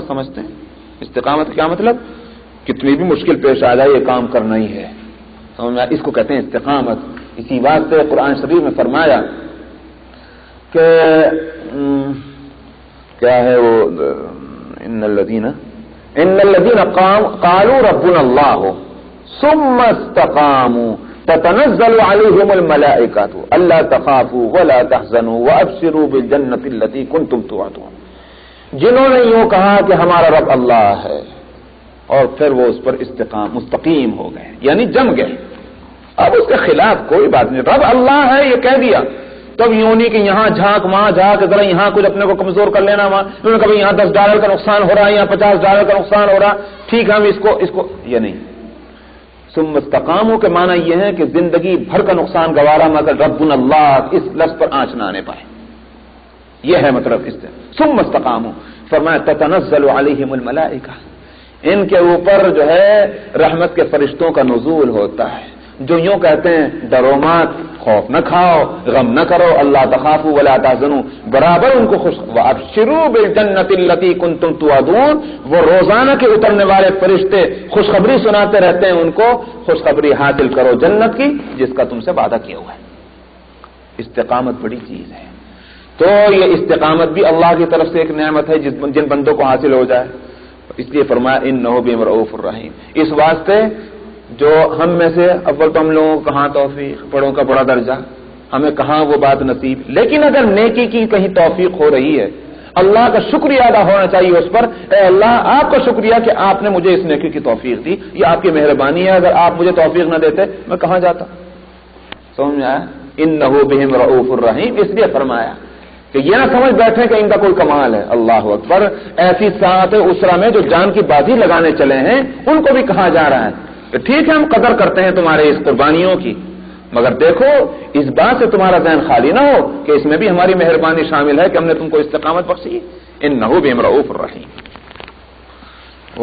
سمجھتے ہیں؟ استقامت کیا مطلب؟ کتنی بھی مشکل پیش آ جائے یہ کام کرنا ہی ہے, سمجھ میں, اس کو کہتے ہیں استقامت. اسی واسطے قرآن شریف میں فرمایا کہ کیا ہے وہ, ان الذین قالوا ربنا اللہ ثم استقاموا تتنزل علیہم الملائکۃ الا تخافوا ولا تحزنوا وابشروا بالجنۃ التي کنتم توعدون. جنہوں نے یوں کہا کہ ہمارا رب اللہ ہے اور پھر وہ اس پر مستقیم ہو گئے, یعنی جم گئے. اب اس کے خلاف کوئی بات نہیں, رب اللہ ہے یہ کہہ دیا, تب یوں نہیں کہ یہاں جھانک وہاں جھانک, ذرا یہاں کچھ اپنے کو کمزور کر لینا, وہاں انہوں نے کہا یہاں $10 کا نقصان ہو رہا ہے, یہاں $50 کا نقصان ہو رہا, ٹھیک ہے ہم اس کو یہ نہیں. ثم استقاموا کے معنی یہ ہے کہ زندگی بھر کا نقصان گوارا مگر ربنا اللہ اس لفظ پر آنچ نہ آنے پائے, یہ ہے مطلب اس سے. ثم استقاموا, فرمایا تتنزل علیہم الملائکہ, ان کے اوپر جو ہے رحمت کے فرشتوں کا نزول ہوتا ہے, جو یوں کہتے ہیں ڈرو مت, خوف نہ کھاؤ, غم نہ کرو, اللہ تخافوا ولا تحزنوا, برابر ان کو وابشروا بالجنۃ التي کنتم توعدون, وہ روزانہ کے اترنے والے فرشتے خوشخبری سناتے رہتے ہیں ان کو, خوشخبری حاصل کرو جنت کی جس کا تم سے وعدہ کیا ہوا ہے. استقامت بڑی چیز ہے. تو یہ استقامت بھی اللہ کی طرف سے ایک نعمت ہے جن بندوں کو حاصل ہو جائے. اس لیے فرمایا انہ بہم رؤوف الرحیم. اس واسطے جو ہم میں سے اول تو ہم لوگوں کو کہاں توفیق, بڑوں کا بڑا درجہ, ہمیں کہاں وہ بات نصیب, لیکن اگر نیکی کی کہیں توفیق ہو رہی ہے اللہ کا شکریہ ادا ہونا چاہیے اس پر. اے اللہ آپ کا شکریہ کہ آپ نے مجھے اس نیکی کی توفیق دی, یہ آپ کی مہربانی ہے, اگر آپ مجھے توفیق نہ دیتے میں کہاں جاتا. سمجھ میں آیا؟ انہ بہم رؤوف الرحیم. اس لیے فرمایا کہ یہ نہ سمجھ بیٹھے کہ ان کا کوئی کمال ہے. اللہ اکبر, ایسی ساعت اسرا میں جو جان کی بازی لگانے چلے ہیں ان کو بھی کہا جا رہا ہے کہ ٹھیک ہے ہم قدر کرتے ہیں تمہارے اس قربانیوں کی, مگر دیکھو اس بات سے تمہارا ذہن خالی نہ ہو کہ اس میں بھی ہماری مہربانی شامل ہے کہ ہم نے تم کو استقامت بخشی. انہ بہم رؤوف الرحیم.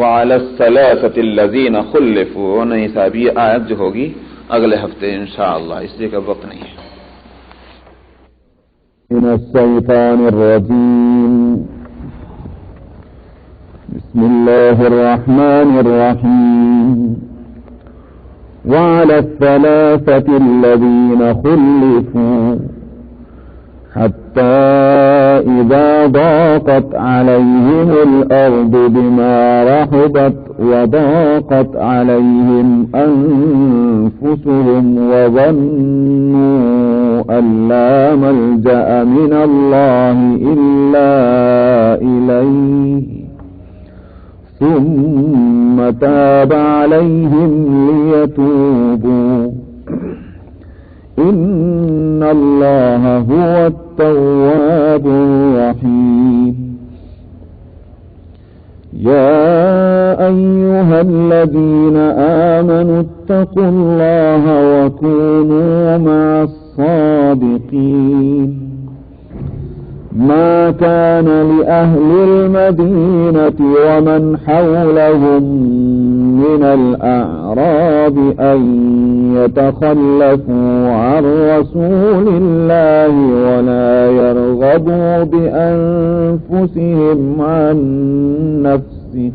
وعلی الثلاثۃ الذین خلفوا, نہیں صاحب یہ آیت جو ہوگی اگلے ہفتے انشاءاللہ, اس لیے کہ وقت نہیں ہے. من الشیطان الرجیم. بسم اللہ الرحمن الرحیم. وعلى الثلاثة الذين خلفوا حتى إذا ضاقت عليهم الأرض بما رحبت وضاقت عليهم أنفسهم وظنوا أن لا ملجأ من الله إلا إليه ثم تاب عليهم ليتوبوا إن الله هو التواب الرحيم. يا أيها الذين آمنوا اتقوا الله وكونوا مع الصادقين. ما كان لأهل المدينة ومن حولهم من الأعراب أن يتخلفوا عن رسول الله ولا يرغبوا بأنفسهم عن نفسه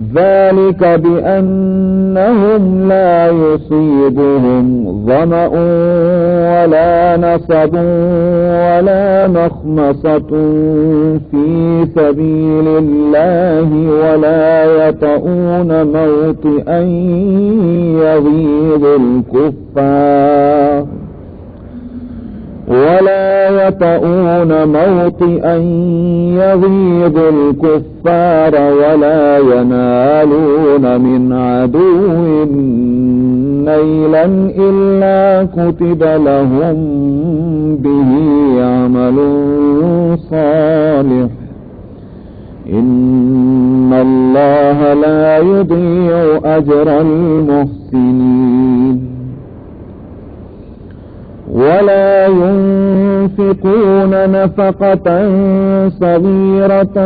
ذلك بأنهم لا يصيبهم ظمأ ولا نصب ولا مخمصة في سبيل الله ولا يطؤون موطئا يغيظ الكفار ولا ينالون من عدو نيلا إلا كتب لهم به عمل صالح إن الله لا يضيع أجر المحسنين ولا ينفقون نفقة صغيرة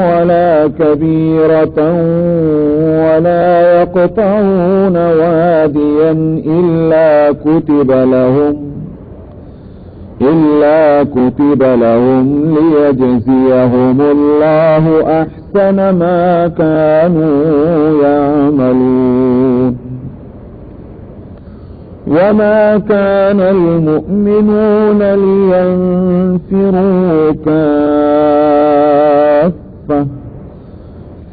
ولا كبيرة ولا يقطعون واديا إلا كتب لهم ليجزيهم الله أحسن ما كانوا يعملون وما كان المؤمنون لينفروا كافة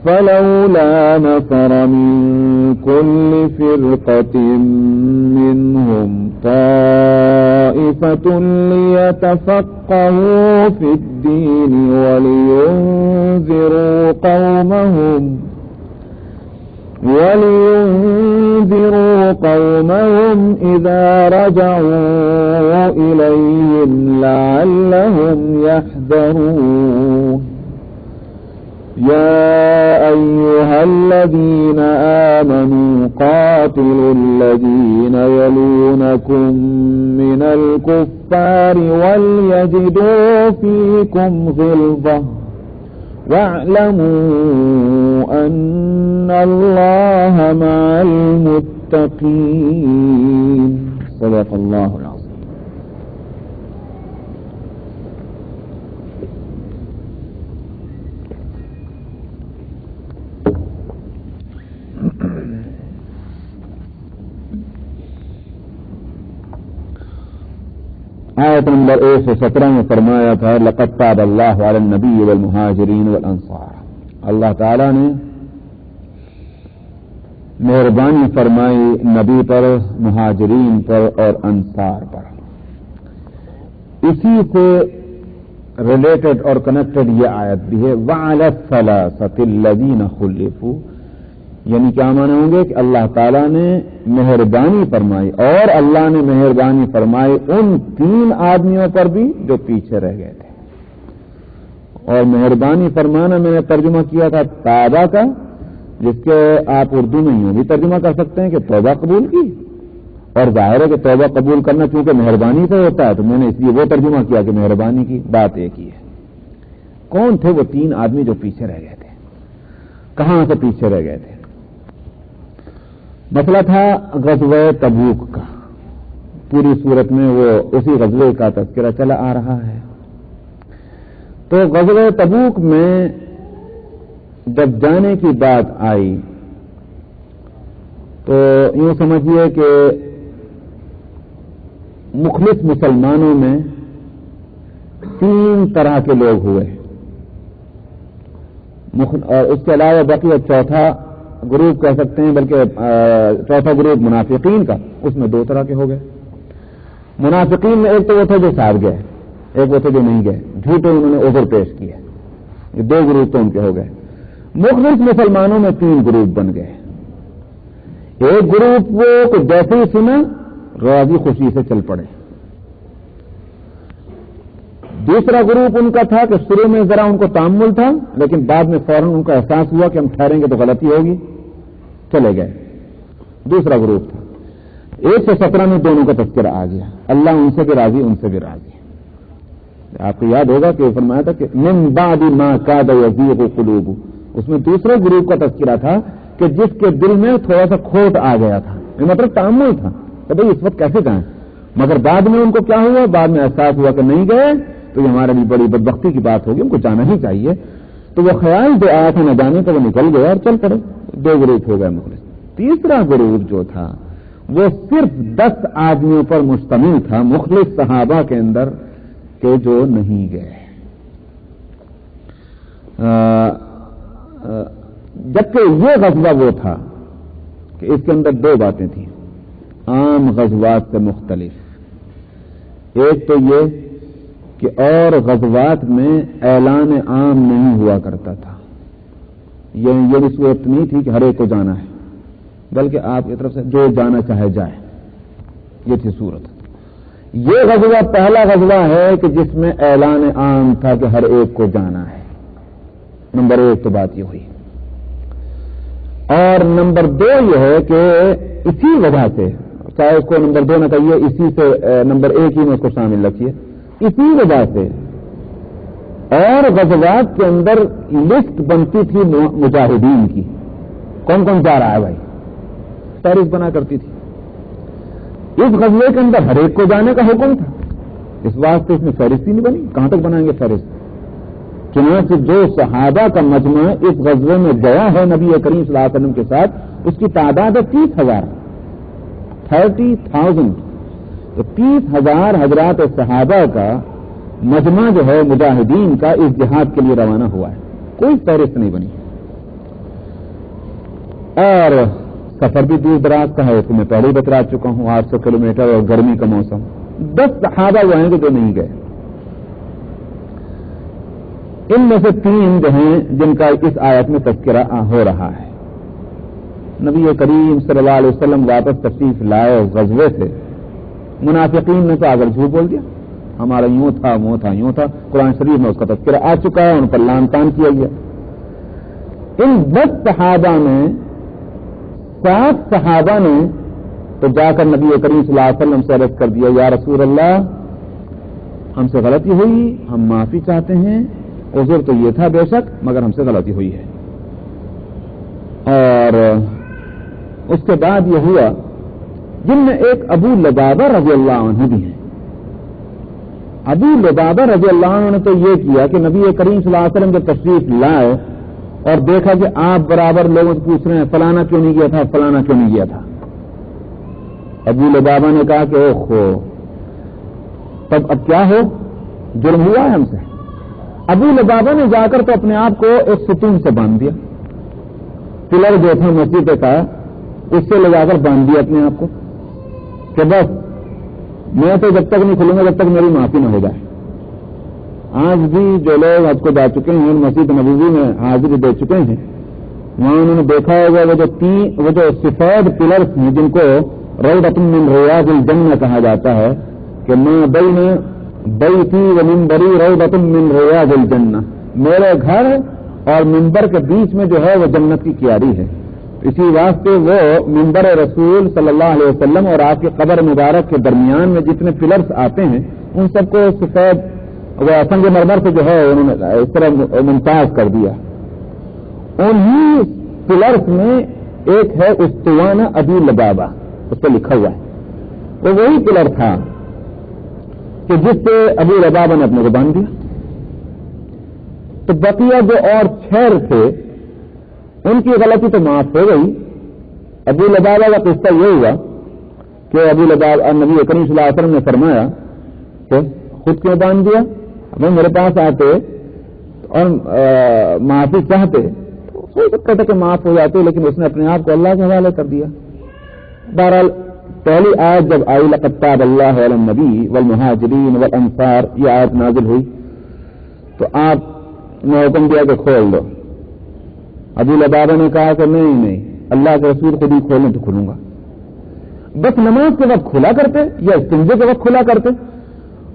فلولا نفر من كل فرقة منهم طائفة ليتفقهوا في الدين ولينذروا قومهم إذا رجعوا إليهم لعلهم يحذرون يا أيها الذين آمنوا قاتلوا الذين يلونكم من الكفار وليجدوا فيكم غلظة واعلموا أن الله مع المتقين صدق الله العظيم. آیت نمبر 117 میں فرمایا تھا لقد تاب اللہ علی النبی والمہاجرین والانصار. اللہ تعالیٰ نے مہربانی فرمائی نبی پر، مہاجرین پر اور انصار پر. اسی سے ریلیٹڈ اور کنیکٹڈ یہ آیت بھی ہے وعلی الثلاثۃ الذین خلفوا، یعنی کیا معنی ہوں گے کہ اللہ تعالیٰ نے مہربانی فرمائی اور اللہ نے مہربانی فرمائی ان 3 آدمیوں پر بھی جو پیچھے رہ گئے تھے. اور مہربانی فرمانا میں نے ترجمہ کیا تھا توبہ کا، جس کے آپ اردو میں یوں بھی ترجمہ کر سکتے ہیں کہ توبہ قبول کی، اور ظاہر ہے کہ توبہ قبول کرنا چونکہ مہربانی سے ہوتا ہے تو میں نے اس لیے وہ ترجمہ کیا کہ مہربانی کی. بات ایک ہی ہے. کون تھے وہ 3 آدمی جو پیچھے رہ گئے تھے؟ کہاں سے پیچھے رہ گئے تھے؟ مسئلہ تھا غزوہ تبوک کا. پوری صورت میں وہ اسی غزوے کا تذکرہ چلا آ رہا ہے. تو غزوہ تبوک میں جب جانے کی بات آئی تو یوں سمجھیے کہ مخلص مسلمانوں میں 3 طرح کے لوگ ہوئے، اور اس کے علاوہ بقیہ چوتھا گروپ کہہ سکتے ہیں، بلکہ چوتھا گروپ منافقین کا، اس میں 2 طرح کے ہو گئے. منافقین میں ایک تو وہ تھے جو ساتھ گئے، ایک وہ تھے جو نہیں گئے، جھوٹے انہوں نے عذر پیش کیے. یہ 2 گروپ تو ان کے ہو گئے. مخلص مسلمانوں میں 3 گروپ بن گئے. ایک گروپ وہ کہ جیسے ہی سنا راضی خوشی سے چل پڑے. دوسرا گروپ ان کا تھا کہ شروع میں ذرا ان کو تامل تھا، لیکن بعد میں فوراً ان کا احساس ہوا کہ ہم ٹھہریں گے تو غلطی ہوگی، چلے گئے. دوسرا گروپ تھا. 117 میں دونوں کا تذکرہ آ گیا. اللہ ان سے بھی راضی، ان سے بھی راضی. آپ کو یاد ہوگا کہ فرمایا تھا کہ من بعد ما کاد یزیغ قلوب، اس میں دوسرے گروپ کا تذکرہ تھا کہ جس کے دل میں تھوڑا سا کھوٹ آ گیا تھا، مطلب تامل تھا کہ بھائی اس وقت کیسے جائیں، مگر بعد میں ان کو کیا ہوا، بعد میں احساس ہوا کہ نہیں گئے تو یہ ہمارے لیے بڑی بدبختی کی بات ہوگی، ہم کو جانا ہی چاہیے. تو وہ خیال جو آیا تھا نہ جانے کا وہ نکل گیا اور چل پڑے، 2 گروپ ہو گئے مخلص۔ تیسرا گروپ جو تھا وہ صرف 10 آدمیوں پر مشتمل تھا مخلص صحابہ کے اندر کہ جو نہیں گئے، جبکہ یہ غزوہ وہ تھا کہ اس کے اندر 2 باتیں تھیں عام غزوات سے مختلف۔ ایک تو یہ کہ اور غزوات میں اعلان عام نہیں ہوا کرتا تھا، یہ بھی صورت نہیں تھی کہ ہر ایک کو جانا ہے، بلکہ آپ کی طرف سے جو جانا چاہے جائے، یہ تھی صورت۔ یہ غزوہ پہلا غزوہ ہے کہ جس میں اعلان عام تھا کہ ہر ایک کو جانا ہے، نمبر 1 تو بات یہ ہوئی۔ اور نمبر 2 یہ ہے کہ اسی وجہ سے، چاہے اس کو نمبر 2 نہ کہیے، اسی سے نمبر 1 ہی میں اس کو شامل رکھیے، اسی وجہ سے اور غزوات کے اندر لسٹ بنتی تھی مجاہدین کی، کون کون جا رہا ہے بھائی، فہرست بنا کرتی تھی۔ اس غزوے کے اندر ہر ایک کو جانے کا حکم تھا، اس واسطے اس میں فہرست ہی نہیں بنی، کہاں تک بنائیں گے فہرست؟ چنانچہ جو صحابہ کا مجمع اس غزوے میں گیا ہے نبی کریم صلی اللہ علیہ وسلم کے ساتھ، اس کی تعداد ہے 30,000، 30,000۔ تو 30,000 حضرات صحابہ کا مجمع جو ہے مجاہدین کا اس جہاد کے لیے روانہ ہوا ہے، کوئی فہرست نہیں بنی۔ اور سفر بھی دور دراز کا ہے، تو میں پہلے ہی بتلا چکا ہوں، 800 کلومیٹر اور گرمی کا موسم۔ 10 صحابہ وہ ہیں کہ جو نہیں گئے، ان میں سے 3 جو ہیں جن کا اس آیت میں تذکرہ ہو رہا ہے۔ نبی کریم صلی اللہ علیہ وسلم واپس تشریف لائے غزوے سے، منافقین نے تو اگر جھوٹ بول دیا، ہمارا یوں تھا وہ تھا یوں تھا، قرآن شریف میں اس کا تذکرہ آ چکا ہے، ان پر لعن طعن کیا گیا۔ ان 10 صحابہ میں 7 صحابہ نے تو جا کر نبی کریم صلی اللہ علیہ وسلم سے عرض کر دیا، یا رسول اللہ ہم سے غلطی ہوئی، ہم معافی چاہتے ہیں، عذر تو یہ تھا بے شک مگر ہم سے غلطی ہوئی ہے۔ اور اس کے بعد یہ ہوا، جن میں ایک ابو لبابہ رضی اللہ عنہ بھی ہیں۔ ابو لبابہ رضی اللہ عنہ نے تو یہ کیا کہ نبی کریم صلی اللہ علیہ وسلم جب تشریف لائے اور دیکھا کہ آپ برابر لوگوں سے پوچھ رہے ہیں فلانا کیوں نہیں گیا تھا، فلانا کیوں نہیں گیا تھا، ابو لبابہ نے کہا کہ اوہو، تب اب کیا ہو، جرم ہوا ہے ہم سے۔ ابو لبابہ نے جا کر تو اپنے آپ کو ایک ستون سے باندھ دیا، پلر جو تھا مسجد کا اس سے لے جا کر باندھ دیا اپنے آپ کو کہ بس میں تو جب تک نہیں کھلوں گا جب تک میری معافی نہ ہو جائے۔ آج بھی جو لوگ حج کو جا چکے ہیں، مسجد نبوی میں حاضری دے چکے ہیں، وہاں انہوں نے دیکھا ہوگا وہ جو سفید پلرس ہیں جن کو روضۃ من ریاض الجنہ کہا جاتا ہے کہ ما بین بیتی و منبری روضۃ من ریاض الجنہ، میرے گھر اور منبر کے بیچ میں جو ہے وہ جنت کی کیاری ہے۔ اسی واسطے وہ منبر رسول صلی اللہ علیہ وسلم اور آپ کے قبر مبارک کے درمیان میں جتنے پلرس آتے ہیں ان سب کو سفید وہ سنگ مرمر سے جو ہے انہوں نے اس طرح ممتاز کر دیا۔ انہی پلرس میں ایک ہے استوانہ ابی لبابہ، اس پہ لکھا ہوا ہے، وہ وہی پلر تھا کہ جس سے ابو لبابہ نے اپنے کو باندھ دیا۔ تو بقیہ جو اور 6 تھے ان کی غلطی تو معاف ہو گئی۔ ابو لبابہ کا قصہ یہ ہوا کہ ابو لبابہ نبی کریم صلی اللہ علیہ وسلم نے فرمایا کہ خود کیوں باندھ دیا، اگر میرے پاس آتے اور معافی چاہتے تو کوئی دقت ہے کہ معاف ہو جاتے، لیکن اس نے اپنے آپ کو اللہ کے حوالے کر دیا۔ بہرحال پہلی آیت جب آئی لقد تاب اللہ علی النبی والمہاجرین والانصار، یہ آیت نازل ہوئی تو آپ نے حکم دیا کہ کھول دو۔ ابو لبابہ نے کہا کہ نہیں اللہ کے رسول خود ہی کھولیں تو کھلوں گا۔ بس نماز کے وقت کھلا کرتے یا استنجے کے وقت کھلا کرتے،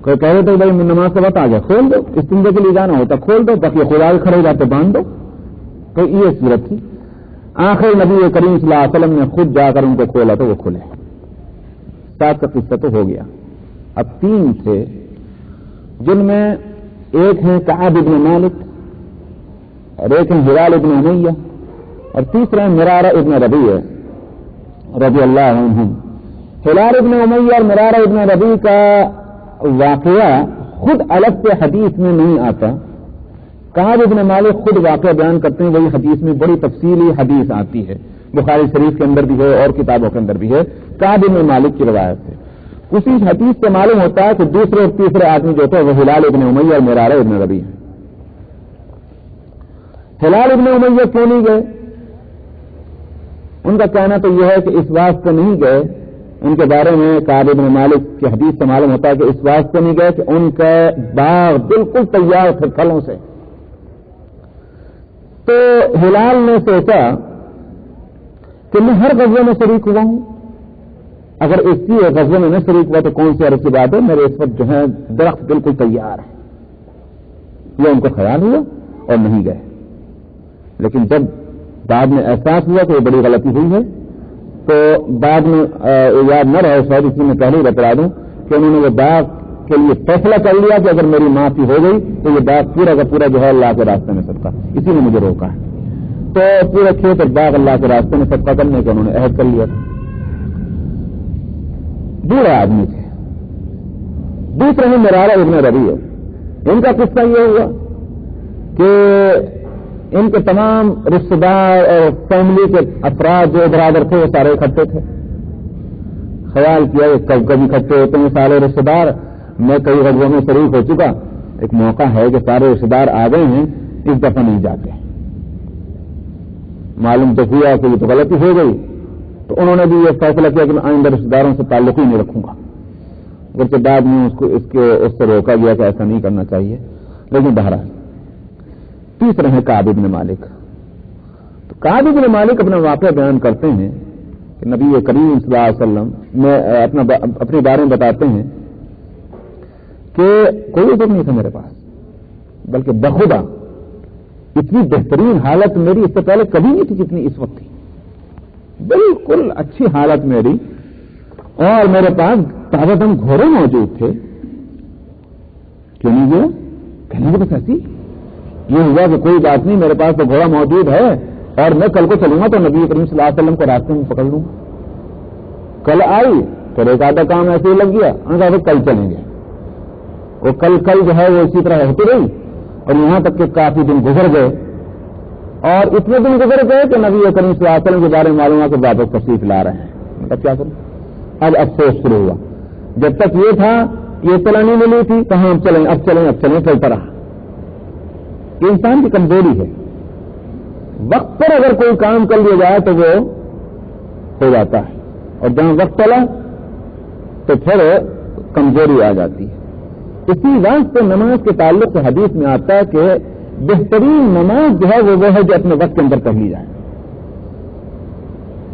کوئی کہہ تو بھائی نماز کے وقت آ گیا کھول دو، استنجے کے لیے جانا ہوتا کھول دو، باقی خدا کے کھڑے جاتے باندھ دو، تو یہ صورت تھی۔ آخر نبی کریم صلی اللہ علیہ وسلم نے خود جا کر ان کو کھولا تو وہ کھلے۔ 7 کا قصہ تو ہو گیا۔ اب 3 تھے جن میں ایک ہے کعب ابن مالک اور ایک ہے ہلال ابن امیہ اور تیسرا ہے مرارہ ابن ربیع رضی اللہ عنہم۔ ہلال ابن امیہ اور مرارہ ابن ربیع کا واقعہ خود الگ سے حدیث میں نہیں آتا، کعب ابن مالک خود واقعہ بیان کرتے ہیں، وہی حدیث میں بڑی تفصیلی حدیث آتی ہے، بخاری شریف کے اندر بھی ہے اور کتابوں کے اندر بھی ہے، کعب ابن مالک کی روایت ہے۔ اسی حدیث سے معلوم ہوتا ہے کہ دوسرے اور تیسرے آدمی جو تھے وہ ہلال ابن امیہ اور مرارہ ابن ربیع ہیں۔ ہلال ابن امیہ کیوں نہیں گئے؟ ان کا کہنا تو یہ ہے کہ اس واسطے نہیں گئے، ان کے بارے میں کعب ابن مالک کی حدیث سے معلوم ہوتا ہے کہ اس واسطے نہیں گئے کہ ان کا باغ بالکل تیار تھے پھلوں سے۔ تو ہلال نے سوچا کہ میں ہر غزوے میں شریک ہوا ہوں، اگر اسی غزوے میں نہ شریک ہوا تو کون سی عرض کی بات ہے، میرے اس وقت جو ہے درخت بالکل تیار ہے۔ یہ ان کو خیال ہوا اور نہیں گئے، لیکن جب بعد میں احساس ہوا کہ یہ بڑی غلطی ہوئی ہے تو بعد میں یاد نہ رہے، شاید اسی میں پہلے ہی بتا دوں کہ انہوں نے وہ باغ کے لیے فیصلہ کر لیا کہ اگر میری معافی ہو گئی تو یہ باغ پورا کا پورا جو ہے اللہ کے راستے میں صدقہ، اسی نے مجھے روکا ہے۔ تو پورے کھیت اور باغ اللہ کے راستے میں صدقہ کرنے کا انہوں نے عہد کر لیا تھا۔ بوڑھے آدمی تھے۔ دوسرے میں مرارہ ابن ربیع، ان کا قصہ یہ ہوا کہ ان کے تمام رشتے دار اور فیملی کے افراد جو برادر تھے وہ سارے اکٹھے تھے۔ خیال کیا کہ کب کبھی اکٹھے ہوتے ہیں سارے رشتے دار، میں کئی غزووں میں شریک ہو چکا، ایک موقع ہے کہ سارے رشتے دار آ گئے ہیں، اس دفعہ نہیں جاتے۔ معلوم تو ہوا کہ یہ تو غلطی ہو گئی، تو انہوں نے بھی یہ فیصلہ کیا کہ میں آئندہ رشتے داروں سے تعلق ہی نہیں رکھوں گا۔ اگرچہ بعد میں اس سے روکا گیا کہ ایسا نہیں کرنا چاہیے، لیکن بہرحال تیسرے ہیں کعب ابن مالک۔ تو کعب ابن مالک اپنا واقعہ بیان کرتے ہیں کہ نبی کریم صلی اللہ علیہ وسلم میں اپنے بارے میں بتاتے ہیں کہ کوئی عذر نہیں تھا میرے پاس، بلکہ بخدا اتنی بہترین حالت میری اس سے پہلے کبھی نہیں تھی جتنی اس وقت تھی، بالکل اچھی حالت میری، اور میرے پاس تازہ دم گھوڑے موجود تھے۔ کیوں نہیں گیا؟ کہنے کی بس ایسی یہ ہوا کہ کوئی بات نہیں، میرے پاس تو گھوڑا موجود ہے اور میں کل کو چلوں گا تو نبی کریم صلی اللہ علیہ وسلم کو راستے میں پکڑ لوں گا۔ کل آئی تو ایک آدھا کام ایسے ہی لگ گیا، کہا کل چلیں گے۔ وہ کل جو ہے وہ اسی طرح ہوتی رہی اور یہاں تک کہ کافی دن گزر گئے، اور اتنے دن گزر گئے کہ نبی کریم صلی اللہ علیہ وسلم کے بارے میں معلوم ہے کہ واپس تشریف لا رہے ہیں۔ مطلب کیا کروں؟ اب افسوس شروع ہوا۔ جب تک یہ تھا یہ چلا نہیں ملی تھی، کہاں اب چلیں چلتا رہا۔ یہ انسان کی کمزوری ہے، وقت پر اگر کوئی کام کر لیا جائے تو وہ ہو جاتا ہے، اور جہاں وقت چلا تو پھر کمزوری آ جاتی ہے۔ اسی واسطے نماز کے تعلق سے حدیث میں آتا ہے کہ بہترین نماز جو ہے وہ ہے جو اپنے وقت کے اندر پڑھ لی جائے۔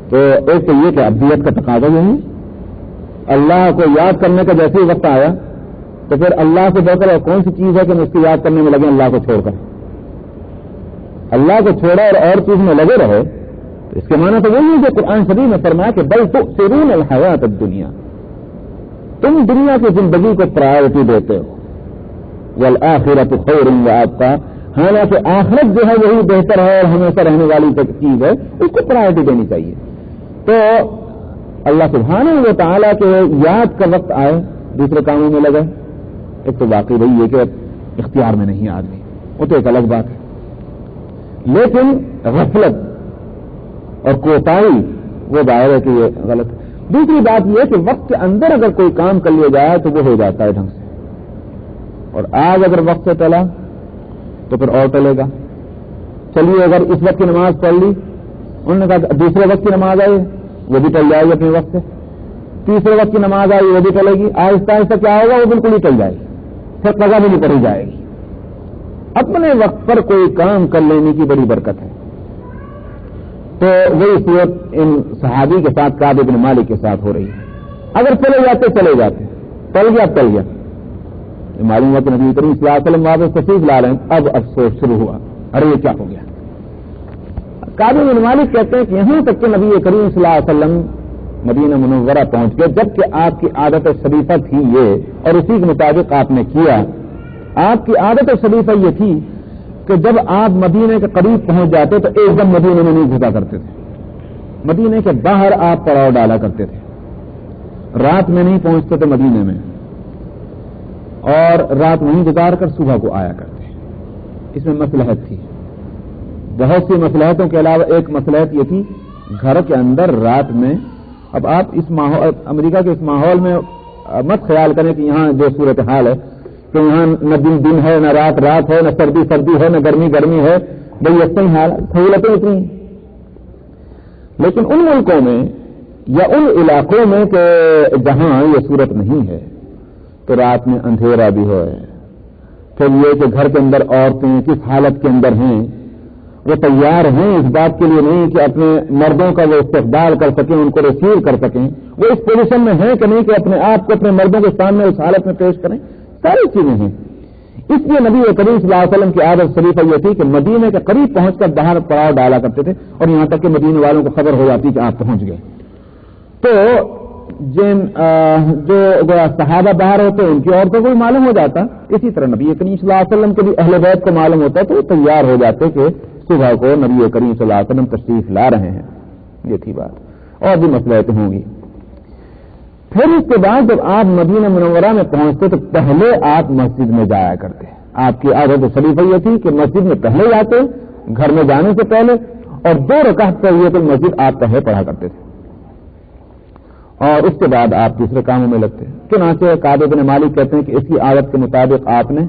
تو ایک تو یہ کہ ابدیت کا تقاضا یہ ہے، اللہ کو یاد کرنے کا جیسے ہی وقت آیا تو پھر اللہ سے بہتر اور کون سی چیز ہے کہ میں اس کو یاد کرنے میں لگے اللہ کو چھوڑ کر، اللہ کو چھوڑا اور چیز میں لگے رہے، تو اس کے معنی تو وہی ہے جو قرآن شریف میں فرمایا کہ بل تؤثرون الحیات الدنیا، تم دنیا کی زندگی کو پرائرٹی دیتے ہو، والآخرۃ خیر وابقیٰ، حالانکہ آخرت جو ہے وہی بہتر ہے اور ہمیشہ رہنے والی چیز ہے، اس کو پرائرٹی دینی چاہیے۔ تو اللہ سبحانہ و تعالیٰ کے یاد کا وقت آئے دوسرے کاموں میں لگے، ایک تو واقعی وہی ہے کہ اختیار میں نہیں آدمی، وہ تو ایک الگ بات ہے، لیکن غفلت اور کوتاہی وہ ظاہر ہے کہ یہ غلط ہے۔ دوسری بات یہ ہے کہ وقت کے اندر اگر کوئی کام کر لیا جائے تو وہ ہو جاتا ہے ڈھنگ سے، اور آج اگر وقت سے ٹلا تو پھر اور ٹلے گا۔ چلیے اگر اس وقت کی نماز پڑھ لی، انہوں نے کہا دوسرے وقت کی نماز آئی وہ بھی ٹل جائے گی اپنے وقت سے، تیسرے وقت کی نماز آئی وہ بھی ٹلے گی، آہستہ آہستہ کیا ہوگا وہ بالکل ہی ٹل جائے گی، پھر قضا بھی نہیں پڑھی جائے گی۔ اپنے وقت پر کوئی کام کر لینے کی بڑی برکت ہے۔ تو وہی صورت ان صحابی کے ساتھ کعب ابن مالک کے ساتھ ہو رہی ہے۔ اگر چلے جاتے ٹل گیا، معلوم ہوا کہ نبی کریم صلی اللہ علیہ وسلم واپس تشریف لا رہے ہیں، اب افسوس شروع ہوا، ارے یہ کیا ہو گیا۔ کعب ابن مالک کہتے ہیں کہ یہاں تک کہ نبی کریم صلی اللہ علیہ وسلم مدینہ منورہ پہنچ گئے، جبکہ آپ کی عادت شریفہ تھی یہ اور اسی کے مطابق آپ نے کیا۔ آپ کی عادت شریفہ یہ تھی کہ جب آپ مدینے کے قریب پہنچ جاتے تو ایک دم مدینے میں نہیں گھسا کرتے تھے، مدینے کے باہر آپ پڑاؤ ڈالا کرتے تھے، رات میں نہیں پہنچتے تھے مدینے میں، اور رات وہیں گزار کر صبح کو آیا کرتے۔ اس میں مصلحت تھی. بہت سی مصلحتوں کے علاوہ ایک مصلحت یہ تھی گھر کے اندر رات میں. اب آپ اس ماحول امریکہ کے اس ماحول میں مت خیال کریں کہ یہاں جو صورتحال ہے کہ یہاں نہ دن دن ہے، نہ رات رات ہے، نہ سردی سردی ہے، نہ گرمی گرمی ہے. بھائی ایسا ہی حال، سہولتیں اتنی ہیں. لیکن ان ملکوں میں یا ان علاقوں میں کہ جہاں یہ صورت نہیں ہے تو رات میں اندھیرا بھی ہے. پھر یہ کہ گھر کے اندر عورتیں کس حالت کے اندر ہیں، وہ تیار ہیں اس بات کے لیے نہیں کہ اپنے مردوں کا وہ استقبال کر سکیں، ان کو ریسیو کر سکیں. وہ اس پوزیشن میں ہیں کہ نہیں کہ اپنے آپ کو اپنے مردوں کے سامنے اس حالت میں پیش کریں. ساری چیزیں ہیں. اس لیے نبی کریم صلی اللہ علیہ وسلم کی عادت شریفہ یہ تھی کہ مدینے کے قریب پہنچ کر باہر پڑاؤ ڈالا کرتے تھے، اور یہاں تک کہ مدینے والوں کو خبر ہو جاتی کہ آپ پہنچ گئے. تو جو صحابہ باہر ہوتے ان کی عورتوں کو بھی معلوم ہو جاتا. اسی طرح نبی کریم صلی اللہ علیہ وسلم کے بھی اہل بیت کو معلوم ہوتا تو وہ تیار ہو جاتے کہ صبح کو نبی کریم صلی اللہ علیہ وسلم تشریف لا رہے ہیں. یہ تھی بات. اور بھی مصلحتیں ہوں گی. پھر اس کے بعد جب آپ مدینہ منورہ میں پہنچتے تو پہلے آپ مسجد میں جایا کرتے. آپ کی عادت شریفہ یہ تھی کہ مسجد میں پہلے جاتے گھر میں جانے سے پہلے، اور 2 رکعت تحیۃ المسجد آپ پہلے پڑھا کرتے تھے، اور اس کے بعد آپ دوسرے کاموں میں لگتے. چنانچہ کعب بن مالک کہتے ہیں کہ اس کی عادت کے مطابق آپ نے